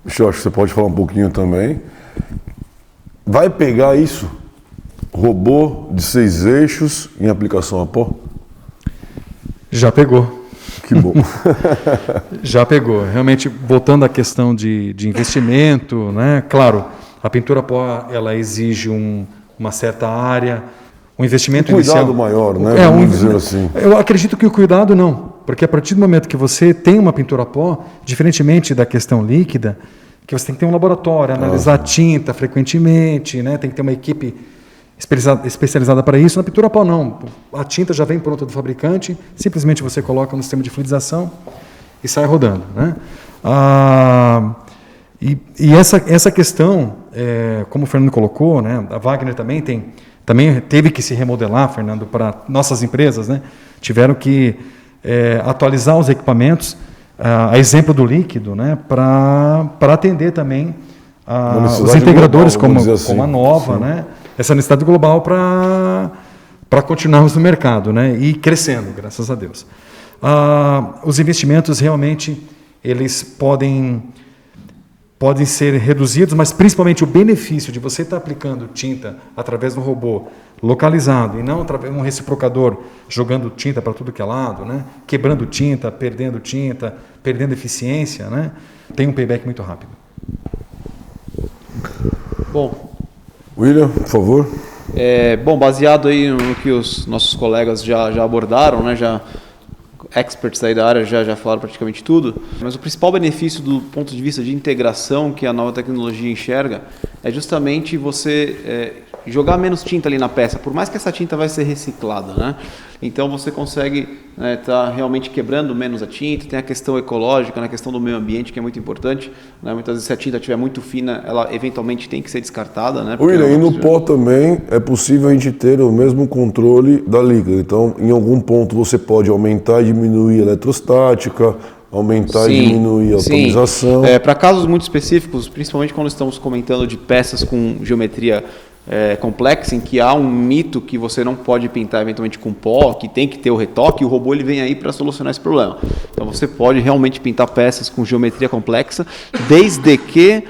Michel, acho que você pode falar um pouquinho também, vai pegar isso, robô de 6 eixos em aplicação a pó? Já pegou. Que bom. Já pegou. Realmente, voltando à questão de investimento, né? Claro, a pintura a pó ela exige uma certa área, um investimento cuidado inicial maior, né? Vamos dizer assim. Eu acredito que o cuidado não, porque a partir do momento que você tem uma pintura a pó, diferentemente da questão líquida, que você tem que ter um laboratório, analisar a tinta frequentemente, né? Tem que ter uma equipe especializada para isso. Na pintura a pó não, a tinta já vem pronta do fabricante, simplesmente você coloca no sistema de fluidização e sai rodando, né? E essa questão, como o Fernando colocou, né? A Wagner também teve que se remodelar, Fernando, para nossas empresas, né? Tiveram que atualizar os equipamentos, a exemplo do líquido, né? Para atender também os integradores global, como a Nova, né? Essa necessidade global para continuarmos no mercado, né? E crescendo, graças a Deus. Os investimentos realmente eles podem ser reduzidos, mas principalmente o benefício de você estar aplicando tinta através de um robô localizado e não através de um reciprocador jogando tinta para tudo que é lado, né? Quebrando tinta, perdendo eficiência, né? Tem um payback muito rápido. Bom, William, por favor. Bom, baseado aí no que os nossos colegas já abordaram, né? Experts aí da área já falaram praticamente tudo, mas o principal benefício do ponto de vista de integração que a nova tecnologia enxerga é justamente você jogar menos tinta ali na peça, por mais que essa tinta vai ser reciclada, né? Então você consegue tá realmente quebrando menos a tinta, tem a questão ecológica, a questão do meio ambiente que é muito importante, né? Muitas vezes se a tinta estiver muito fina, ela eventualmente tem que ser descartada, né? William, e no pó também é possível a gente ter o mesmo controle da líquida, então em algum ponto você pode aumentar e diminuir a eletrostática, aumentar e diminuir a atomização. Para casos muito específicos, principalmente quando estamos comentando de peças com geometria complexa, em que há um mito que você não pode pintar eventualmente com pó, que tem que ter o retoque, e o robô ele vem aí para solucionar esse problema. Então você pode realmente pintar peças com geometria complexa, desde que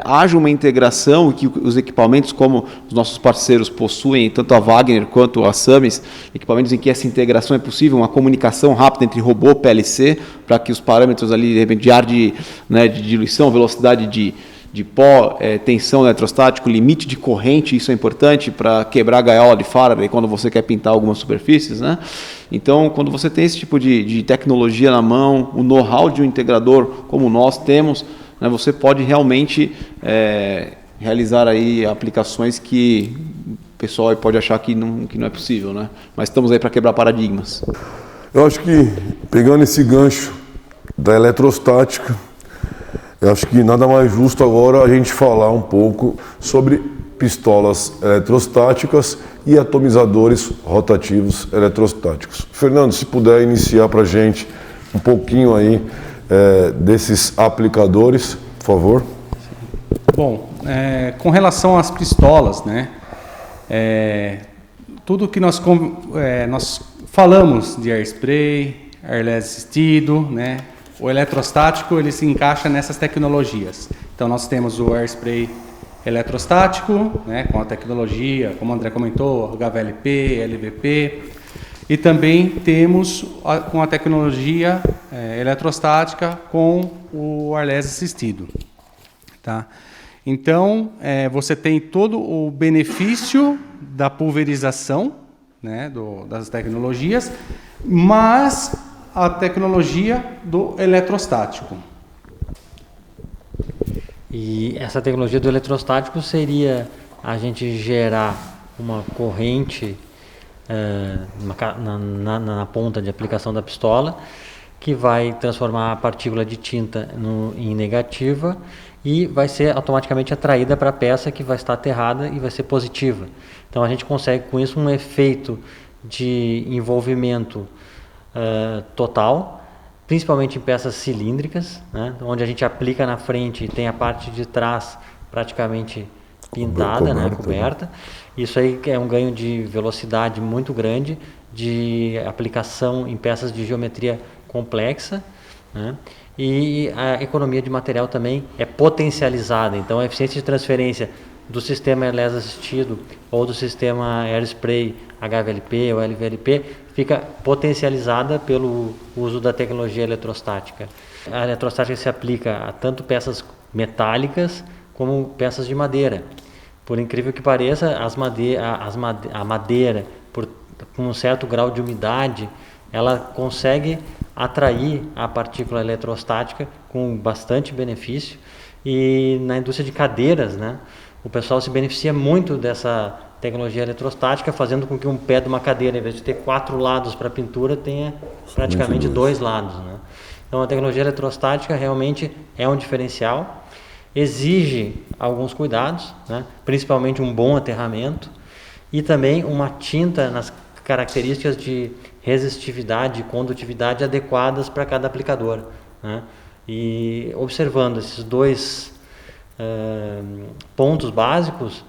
haja uma integração, que os equipamentos, como os nossos parceiros possuem, tanto a Wagner quanto a Sam's, equipamentos em que essa integração é possível, uma comunicação rápida entre robô e PLC, para que os parâmetros ali, de repente, de ar de diluição, velocidade de pó, tensão eletrostática, limite de corrente, isso é importante para quebrar a gaiola de Faraday quando você quer pintar algumas superfícies, né? Então, quando você tem esse tipo de tecnologia na mão, o know-how de um integrador como nós temos, né, você pode realmente realizar aí aplicações que o pessoal aí pode achar que não é possível, né? Mas estamos aí para quebrar paradigmas. Eu acho que, pegando esse gancho da eletrostática, eu acho que nada mais justo agora a gente falar um pouco sobre pistolas eletrostáticas e atomizadores rotativos eletrostáticos. Fernando, se puder iniciar para a gente um pouquinho aí desses aplicadores, por favor. Bom, com relação às pistolas, né? Tudo que nós falamos de airspray, airless assistido, né? O eletrostático ele se encaixa nessas tecnologias. Então nós temos o airspray eletrostático, né? Com a tecnologia, como o André comentou, HVLP, LVP, e também temos com a tecnologia eletrostática com o airless assistido, tá? Então, você tem todo o benefício da pulverização, né, das tecnologias, mas a tecnologia do eletrostático. E essa tecnologia do eletrostático seria a gente gerar uma corrente na ponta de aplicação da pistola, que vai transformar a partícula de tinta em negativa e vai ser automaticamente atraída para a peça que vai estar aterrada e vai ser positiva. Então a gente consegue com isso um efeito de envolvimento total, principalmente em peças cilíndricas, né, onde a gente aplica na frente e tem a parte de trás praticamente pintada, coberta. Isso aí é um ganho de velocidade muito grande, de aplicação em peças de geometria complexa, né? E a economia de material também é potencializada. Então a eficiência de transferência do sistema airless assistido ou do sistema airspray HVLP ou LVLP fica potencializada pelo uso da tecnologia eletrostática. A eletrostática se aplica a tanto peças metálicas como peças de madeira. Por incrível que pareça, a madeira, com um certo grau de umidade, ela consegue atrair a partícula eletrostática com bastante benefício. E na indústria de cadeiras, né, o pessoal se beneficia muito dessa tecnologia eletrostática, fazendo com que um pé de uma cadeira, em vez de ter 4 lados para pintura, tenha praticamente 2 lados, né? Então a tecnologia eletrostática realmente é um diferencial, exige alguns cuidados, né, principalmente um bom aterramento e também uma tinta nas características de resistividade e condutividade adequadas para cada aplicador, né? E observando esses dois pontos básicos,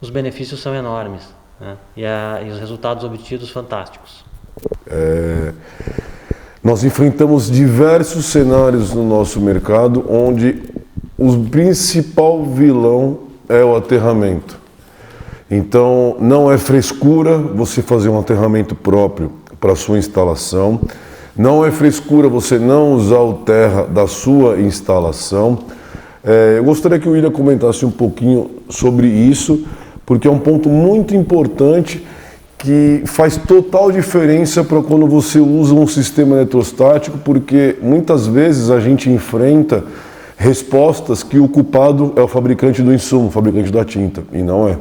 os benefícios são enormes, né? E os resultados obtidos fantásticos. Nós enfrentamos diversos cenários no nosso mercado onde o principal vilão é o aterramento. Então, não é frescura você fazer um aterramento próprio para a sua instalação, não é frescura você não usar o terra da sua instalação. Eu gostaria que o William comentasse um pouquinho sobre isso, porque é um ponto muito importante que faz total diferença para quando você usa um sistema eletrostático, porque muitas vezes a gente enfrenta respostas que o culpado é o fabricante do insumo, o fabricante da tinta, e não é.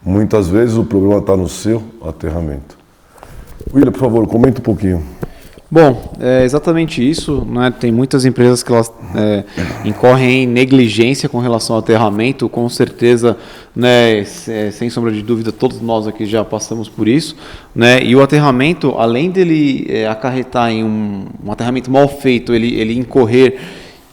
Muitas vezes o problema está no seu aterramento. William, por favor, comenta um pouquinho. Bom, é exatamente isso, né? Tem muitas empresas que elas incorrem em negligência com relação ao aterramento, com certeza, né, sem sombra de dúvida, todos nós aqui já passamos por isso, né? E o aterramento, além dele acarretar em um aterramento mal feito, ele incorrer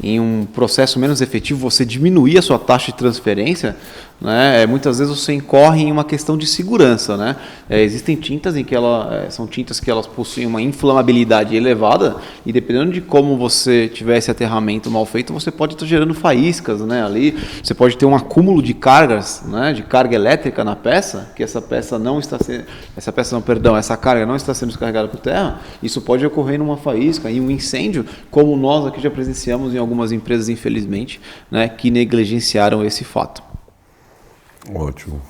em um processo menos efetivo, você diminuir a sua taxa de transferência, né? Muitas vezes você incorre em uma questão de segurança, né? Existem tintas em que são tintas que elas possuem uma inflamabilidade elevada e dependendo de como você tiver esse aterramento mal feito, você pode estar gerando faíscas, né? Ali você pode ter um acúmulo de cargas, né? De carga elétrica na peça, que essa carga não está sendo descarregada por terra. Isso pode ocorrer numa faísca e um incêndio, como nós aqui já presenciamos em algumas empresas, infelizmente, né? Que negligenciaram esse fato. Ótimo.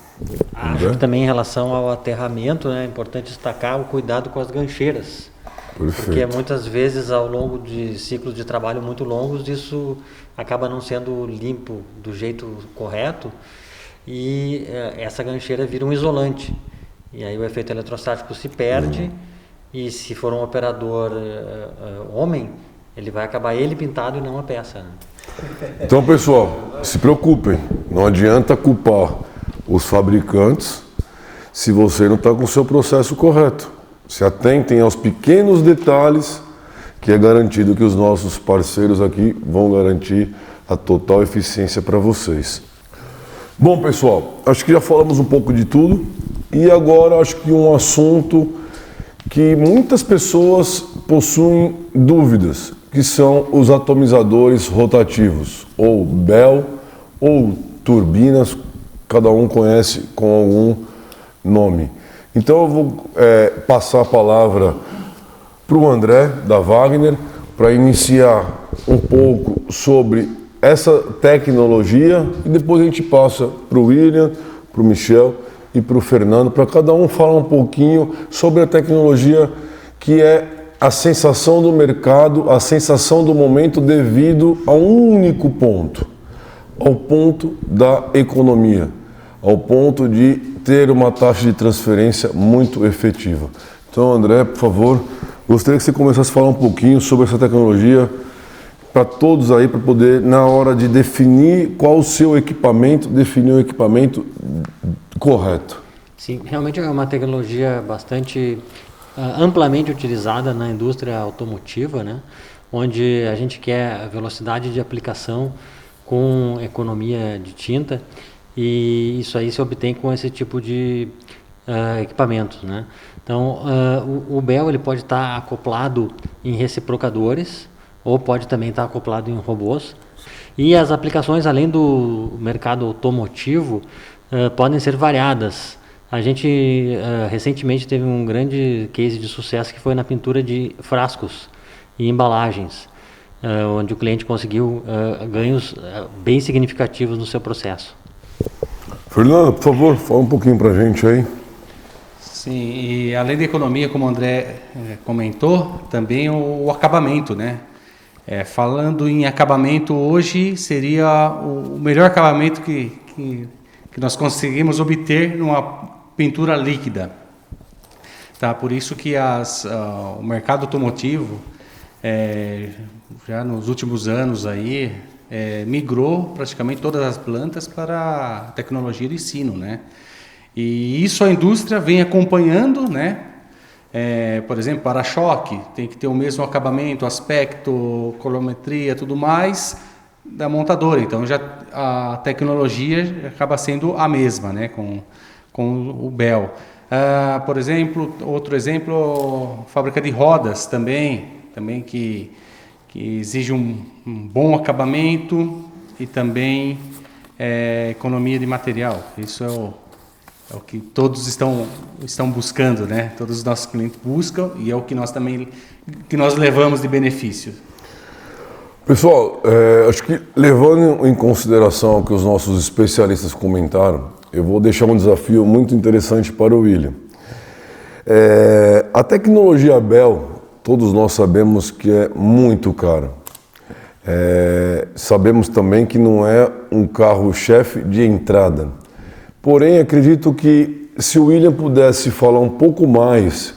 Acho que também em relação ao aterramento, né, é importante destacar o cuidado com as gancheiras. Perfeito. Porque muitas vezes, ao longo de ciclos de trabalho muito longos, isso acaba não sendo limpo do jeito correto e essa gancheira vira um isolante. E aí o efeito eletrostático se perde e se for um operador homem, ele vai acabar ele pintado e não a peça. Né? Então, pessoal, se preocupem. Não adianta culpar os fabricantes se você não está com o seu processo correto. Se atentem aos pequenos detalhes, que é garantido que os nossos parceiros aqui vão garantir a total eficiência para vocês. Bom, pessoal, acho que já falamos um pouco de tudo e agora acho que um assunto que muitas pessoas possuem dúvidas, que são os atomizadores rotativos, ou BEL, ou turbinas, cada um conhece com algum nome. Então eu vou passar a palavra para o André, da Wagner, para iniciar um pouco sobre essa tecnologia e depois a gente passa para o William, para o Michel e para o Fernando, para cada um falar um pouquinho sobre a tecnologia que é a sensação do mercado, a sensação do momento devido a um único ponto, ao ponto da economia, ao ponto de ter uma taxa de transferência muito efetiva. Então, André, por favor, gostaria que você começasse a falar um pouquinho sobre essa tecnologia para todos aí, para poder, na hora de definir qual o seu equipamento, definir o equipamento correto. Sim, realmente é uma tecnologia bastante amplamente utilizada na indústria automotiva, né? Onde a gente quer velocidade de aplicação com economia de tinta e isso aí se obtém com esse tipo de equipamentos, né? Então, o BEL ele pode estar acoplado em reciprocadores ou pode também estar acoplado em robôs. E as aplicações, além do mercado automotivo, podem ser variadas. A gente recentemente teve um grande case de sucesso que foi na pintura de frascos e embalagens, onde o cliente conseguiu ganhos bem significativos no seu processo. Fernando, por favor, fala um pouquinho para a gente aí. Sim, e além da economia, como o André comentou, também o acabamento, né? Falando em acabamento, hoje seria o melhor acabamento que nós conseguimos obter numa pintura líquida. Tá? Por isso que o mercado automotivo, já nos últimos anos aí, migrou praticamente todas as plantas para a tecnologia de sino, né? E isso a indústria vem acompanhando, né? Por exemplo, para-choque tem que ter o mesmo acabamento, aspecto, colorimetria, tudo mais da montadora. Então já a tecnologia acaba sendo a mesma, né? Com o BEL. Por exemplo, outro exemplo, fábrica de rodas também que exige um bom acabamento e também economia de material. Isso é o que todos estão buscando, né? Todos os nossos clientes buscam e é o que nós levamos de benefício. Pessoal, acho que levando em consideração o que os nossos especialistas comentaram, eu vou deixar um desafio muito interessante para o William. A tecnologia BEL, todos nós sabemos que é muito cara. Sabemos também que não é um carro-chefe de entrada. Porém, acredito que se o William pudesse falar um pouco mais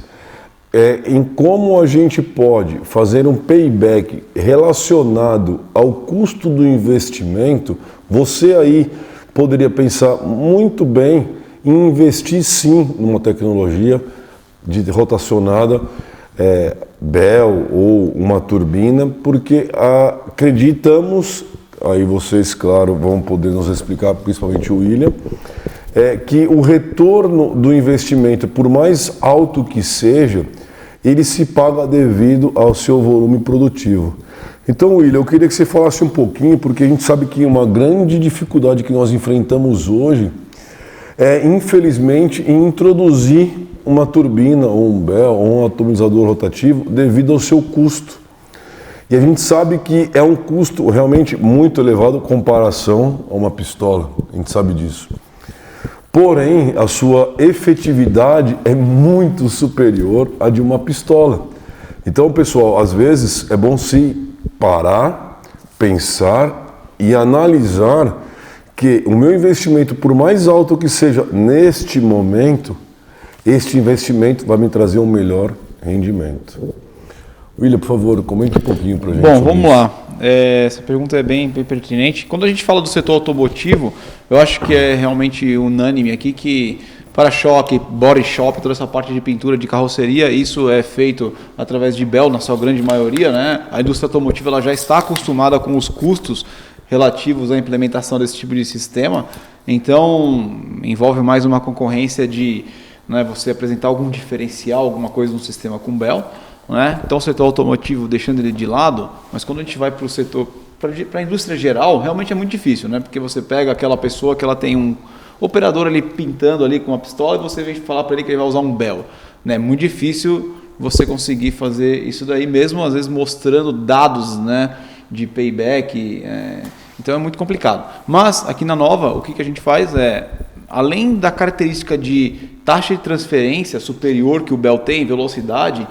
em como a gente pode fazer um payback relacionado ao custo do investimento, você aí poderia pensar muito bem em investir sim numa tecnologia rotacionada, BEL ou uma turbina, porque acreditamos, aí vocês, claro, vão poder nos explicar, principalmente o William, que o retorno do investimento, por mais alto que seja, ele se paga devido ao seu volume produtivo. Então, William, eu queria que você falasse um pouquinho, porque a gente sabe que uma grande dificuldade que nós enfrentamos hoje é, infelizmente, em introduzir uma turbina, ou um BEL, ou um atomizador rotativo, devido ao seu custo. E a gente sabe que é um custo realmente muito elevado em comparação a uma pistola, a gente sabe disso. Porém, a sua efetividade é muito superior à de uma pistola. Então, pessoal, às vezes é bom se parar, pensar e analisar que o meu investimento, por mais alto que seja neste momento, este investimento vai me trazer um melhor rendimento. William, por favor, comente um pouquinho para a gente. Bom, vamos lá. Essa pergunta é bem pertinente. Quando a gente fala do setor automotivo, eu acho que é realmente unânime aqui que para-choque, body shop, toda essa parte de pintura de carroceria, isso é feito através de Bell, na sua grande maioria, né? A indústria automotiva ela já está acostumada com os custos relativos à implementação desse tipo de sistema, então envolve mais uma concorrência de, né, você apresentar algum diferencial, alguma coisa no sistema com Bell, né? Então o setor automotivo deixando ele de lado, mas quando a gente vai para o setor, para a indústria geral, realmente é muito difícil, né? Porque você pega aquela pessoa que ela tem um operador ali pintando ali com uma pistola e você vem falar para ele que ele vai usar um Bell, né? É muito difícil você conseguir fazer isso daí, mesmo às vezes mostrando dados, né, de payback, então é muito complicado. Mas aqui na Nova, o que a gente faz é, além da característica de taxa de transferência superior que o Bell tem, velocidade,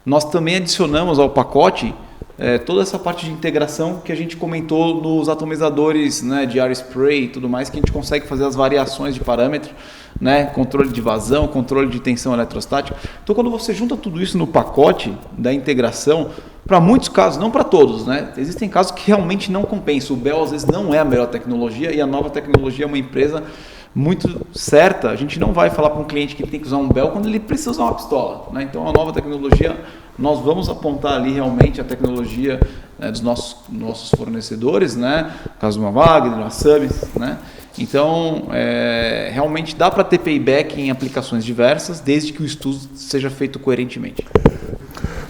nós também adicionamos ao pacote toda essa parte de integração que a gente comentou nos atomizadores, né, de air spray e tudo mais, que a gente consegue fazer as variações de parâmetro, né, controle de vazão, controle de tensão eletrostática. Então, quando você junta tudo isso no pacote da integração, para muitos casos, não para todos, né, existem casos que realmente não compensam. O Bell às vezes não é a melhor tecnologia e a Nova Tecnologia é uma empresa muito certa. A gente não vai falar para um cliente que ele tem que usar um Bell quando ele precisa usar uma pistola, né? Então a Nova Tecnologia, nós vamos apontar ali realmente a tecnologia, né, dos nossos fornecedores, né? No caso de uma Wagner, uma Summit, né? Então realmente dá para ter payback em aplicações diversas, desde que o estudo seja feito coerentemente.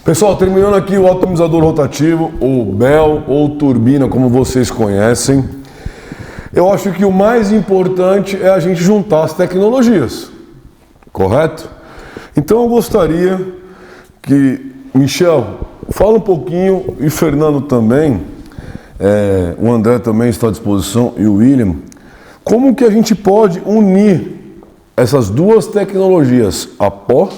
Pessoal, terminando aqui o atomizador rotativo, ou Bell, ou turbina, como vocês conhecem. Eu acho que o mais importante é a gente juntar as tecnologias, correto? Então eu gostaria que, Michel, fala um pouquinho, e Fernando também, o André também está à disposição, e o William, como que a gente pode unir essas duas tecnologias, a pó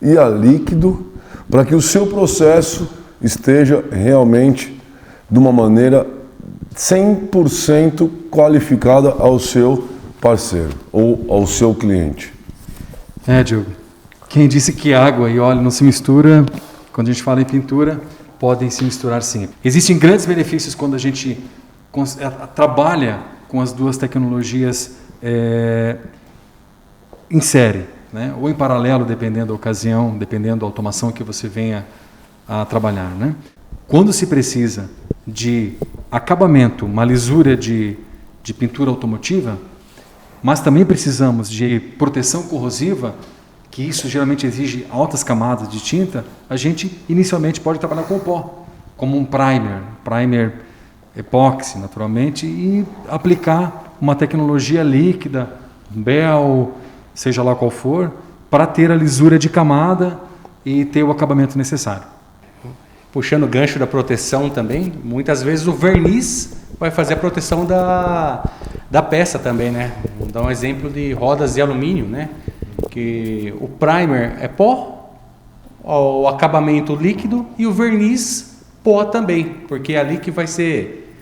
e a líquido, para que o seu processo esteja realmente de uma maneira 100% qualificada ao seu parceiro ou ao seu cliente. Diogo. Quem disse que água e óleo não se mistura, quando a gente fala em pintura, podem se misturar sim. Existem grandes benefícios quando a gente trabalha com as duas tecnologias em série, né? Ou em paralelo, dependendo da ocasião, dependendo da automação que você venha a trabalhar, né? Quando se precisa de acabamento, uma lisura de pintura automotiva, mas também precisamos de proteção corrosiva, que isso geralmente exige altas camadas de tinta, a gente inicialmente pode trabalhar com o pó, como um primer epóxi, naturalmente, e aplicar uma tecnologia líquida, Bell, seja lá qual for, para ter a lisura de camada e ter o acabamento necessário. Puxando o gancho da proteção também, muitas vezes o verniz vai fazer a proteção da peça também, né? Vou dar um exemplo de rodas de alumínio, né? Que o primer é pó, o acabamento líquido e o verniz pó também, porque é ali que vai ser,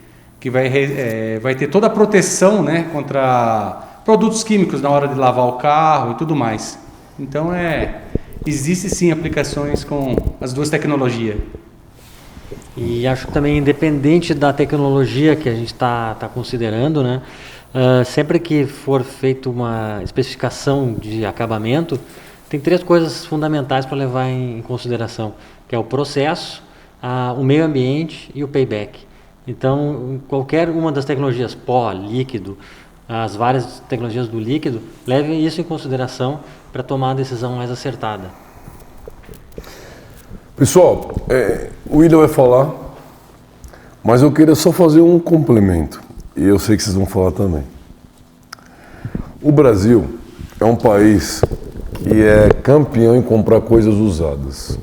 vai ter toda a proteção, né, contra produtos químicos na hora de lavar o carro e tudo mais. Então existe sim aplicações com as duas tecnologias. E acho que também, independente da tecnologia que a gente está considerando, né, sempre que for feita uma especificação de acabamento, tem 3 coisas fundamentais para levar em consideração, que é o processo, o meio ambiente e o payback. Então, qualquer uma das tecnologias, pó, líquido, as várias tecnologias do líquido, levem isso em consideração para tomar a decisão mais acertada. Pessoal, o William vai falar, mas eu queria só fazer um complemento, e eu sei que vocês vão falar também. O Brasil é um país que é campeão em comprar coisas usadas.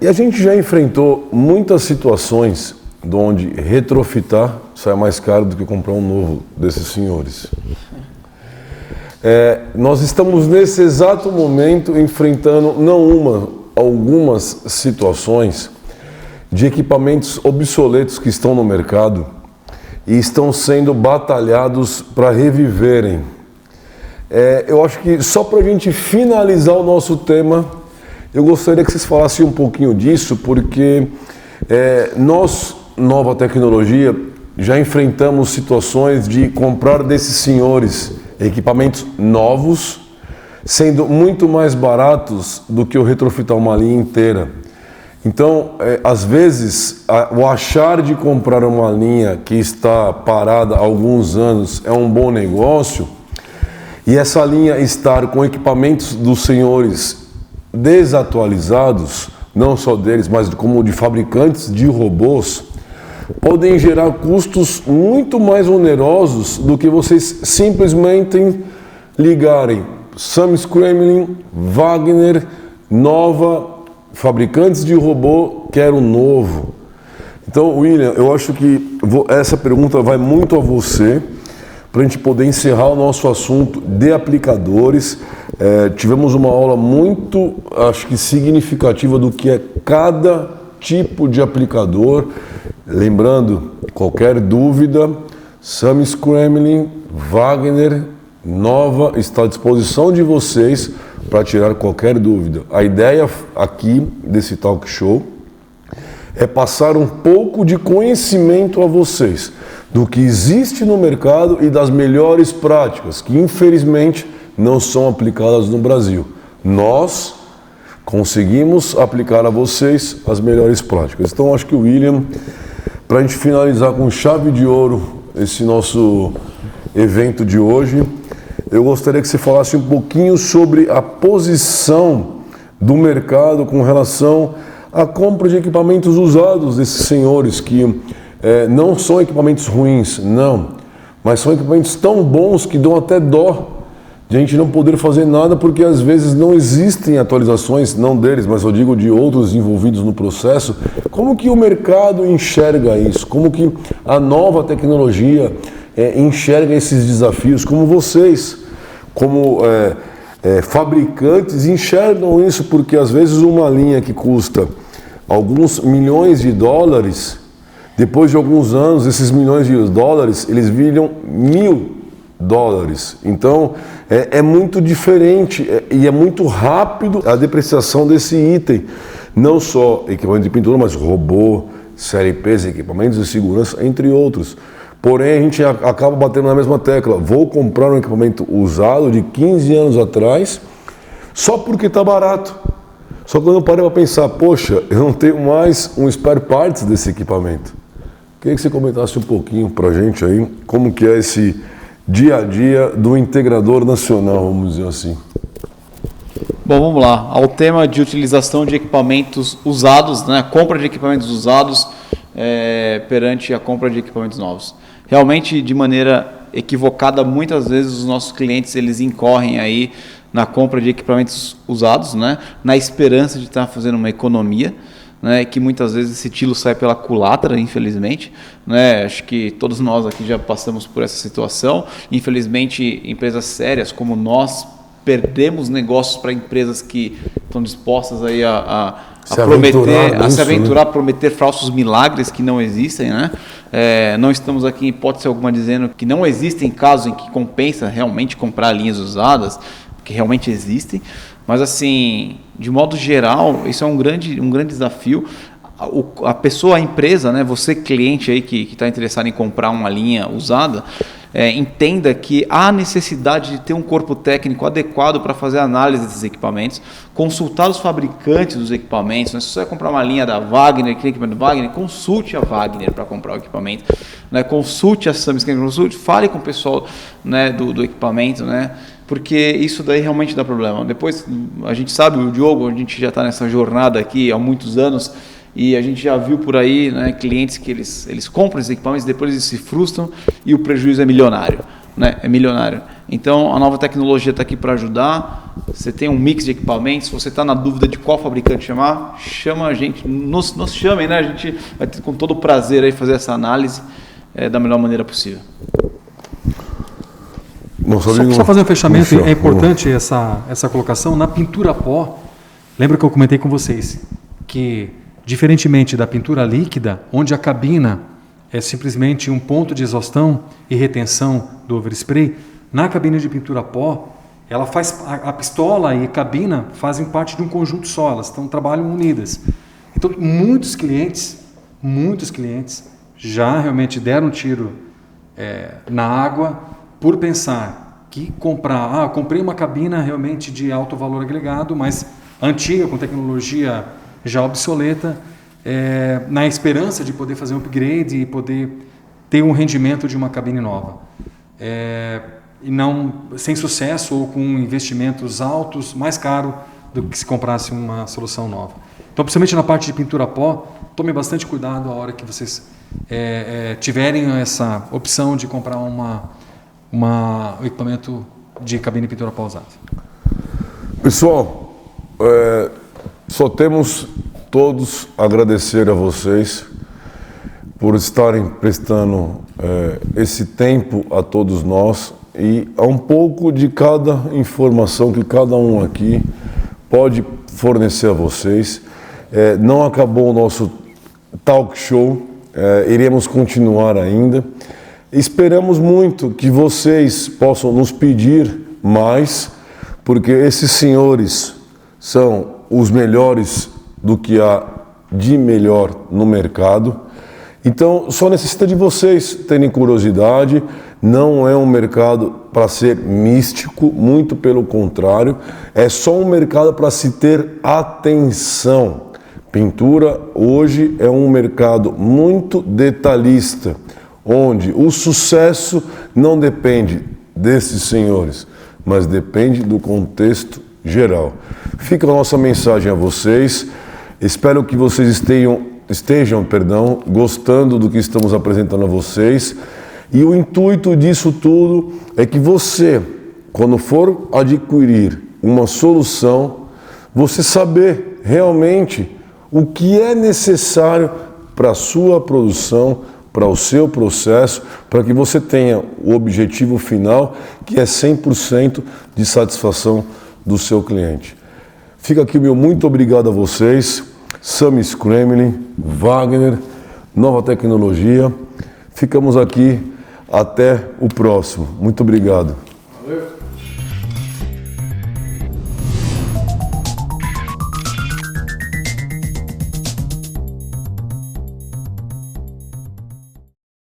E a gente já enfrentou muitas situações onde retrofitar sai mais caro do que comprar um novo desses senhores. Nós estamos nesse exato momento enfrentando não uma, algumas situações de equipamentos obsoletos que estão no mercado e estão sendo batalhados para reviverem. Eu acho que só para a gente finalizar o nosso tema, eu gostaria que vocês falassem um pouquinho disso, porque nós, Nova Tecnologia, já enfrentamos situações de comprar desses senhores equipamentos novos, sendo muito mais baratos do que o retrofitar uma linha inteira. Então, às vezes, o achar de comprar uma linha que está parada há alguns anos é um bom negócio, e essa linha estar com equipamentos dos senhores desatualizados, não só deles, mas como de fabricantes de robôs, podem gerar custos muito mais onerosos do que vocês simplesmente ligarem Summit Kremlin, Wagner, Nova, fabricantes de robô, quero novo. Então, William, eu acho que essa pergunta vai muito a você, para a gente poder encerrar o nosso assunto de aplicadores. Tivemos uma aula muito, acho que significativa do que é cada tipo de aplicador. Lembrando, qualquer dúvida, Summit Kremlin, Wagner, Nova está à disposição de vocês para tirar qualquer dúvida. A ideia aqui desse talk show é passar um pouco de conhecimento a vocês do que existe no mercado e das melhores práticas que infelizmente não são aplicadas no Brasil. Nós conseguimos aplicar a vocês as melhores práticas. Então acho que o William, para a gente finalizar com chave de ouro esse nosso evento de hoje, eu gostaria que você falasse um pouquinho sobre a posição do mercado com relação à compra de equipamentos usados desses senhores, que não são equipamentos ruins, não, mas são equipamentos tão bons que dão até dó de a gente não poder fazer nada, porque às vezes não existem atualizações, não deles, mas eu digo de outros envolvidos no processo. Como que o mercado enxerga isso? Como que a Nova Tecnologia enxerga esses desafios? Como vocês, como fabricantes, enxergam isso? Porque às vezes uma linha que custa alguns milhões de dólares, depois de alguns anos, esses milhões de dólares, eles viram $1.000. Então, é muito diferente e é muito rápido a depreciação desse item. Não só equipamento de pintura, mas robô, CLPs, equipamentos de segurança, entre outros. Porém, a gente acaba batendo na mesma tecla. Vou comprar um equipamento usado de 15 anos atrás, só porque está barato. Só que quando eu parei para pensar, poxa, eu não tenho mais um spare parts desse equipamento. Queria que você comentasse um pouquinho para a gente aí, como que é esse dia a dia do integrador nacional, vamos dizer assim. Bom, vamos lá. Ao tema de utilização de equipamentos usados, né? Compra de equipamentos usados perante a compra de equipamentos novos. Realmente, de maneira equivocada, muitas vezes os nossos clientes eles incorrem aí na compra de equipamentos usados, né? Na esperança de estar fazendo uma economia, né, que muitas vezes esse tiro sai pela culatra, infelizmente, né? Acho que todos nós aqui já passamos por essa situação. Infelizmente, empresas sérias como nós perdemos negócios para empresas que estão dispostas aí a se aventurar, a prometer falsos milagres que não existem, né? Não estamos aqui em hipótese alguma dizendo que não existem casos em que compensa realmente comprar linhas usadas, porque realmente existem. Mas, assim, de modo geral, isso é um grande desafio. A pessoa, a empresa, né, você cliente aí que está interessado em comprar uma linha usada, entenda que há necessidade de ter um corpo técnico adequado para fazer a análise desses equipamentos, consultar os fabricantes dos equipamentos, né? Se você vai comprar uma linha da Wagner, que equipamento da Wagner, consulte a Wagner para comprar o equipamento, né? Consulte a Summit, fale com o pessoal, né, do equipamento, né? Porque isso daí realmente dá problema. Depois, a gente sabe, o Diogo, a gente já está nessa jornada aqui há muitos anos, e a gente já viu por aí, né, clientes que eles compram esses equipamentos, depois eles se frustram e o prejuízo é milionário, né? É milionário. Então, a Nova Tecnologia está aqui para ajudar. Você tem um mix de equipamentos. Se você está na dúvida de qual fabricante chamar, chama a gente, nos chamem, né? A gente vai ter com todo o prazer aí fazer essa análise da melhor maneira possível. Só fazer um fechamento, é importante essa colocação. Na pintura pó, Lembra que eu comentei com vocês que, diferentemente da pintura líquida, onde a cabina é simplesmente um ponto de exaustão e retenção do overspray, na cabine de pintura a pó, ela faz, a pistola e a cabina fazem parte de um conjunto só, elas trabalham unidas. Então, muitos clientes já realmente deram um tiro na água por pensar que comprei uma cabina realmente de alto valor agregado, mas antiga, com tecnologia já obsoleta, na esperança de poder fazer um upgrade e poder ter um rendimento de uma cabine nova. E não sem sucesso ou com investimentos altos, mais caro do que se comprasse uma solução nova. Então, principalmente na parte de pintura a pó, tome bastante cuidado a hora que vocês tiverem essa opção de comprar um equipamento de cabine de pintura a pó usado. Pessoal, só temos todos a agradecer a vocês por estarem prestando esse tempo a todos nós e a um pouco de cada informação que cada um aqui pode fornecer a vocês. Não acabou o nosso talk show, iremos continuar ainda. Esperamos muito que vocês possam nos pedir mais, porque esses senhores são os melhores do que há de melhor no mercado. Então, só necessita de vocês terem curiosidade. Não é um mercado para ser místico, muito pelo contrário, é só um mercado para se ter atenção. Pintura hoje é um mercado muito detalhista, onde o sucesso não depende desses senhores, mas depende do contexto geral. Fica a nossa mensagem a vocês. Espero que vocês estejam gostando do que estamos apresentando a vocês. E o intuito disso tudo é que você, quando for adquirir uma solução, você saber realmente o que é necessário para a sua produção, para o seu processo, para que você tenha o objetivo final, que é 100% de satisfação do seu cliente. Fica aqui o meu muito obrigado a vocês, Sam's Kremlin, Wagner, Nova Tecnologia. Ficamos aqui, até o próximo. Muito obrigado.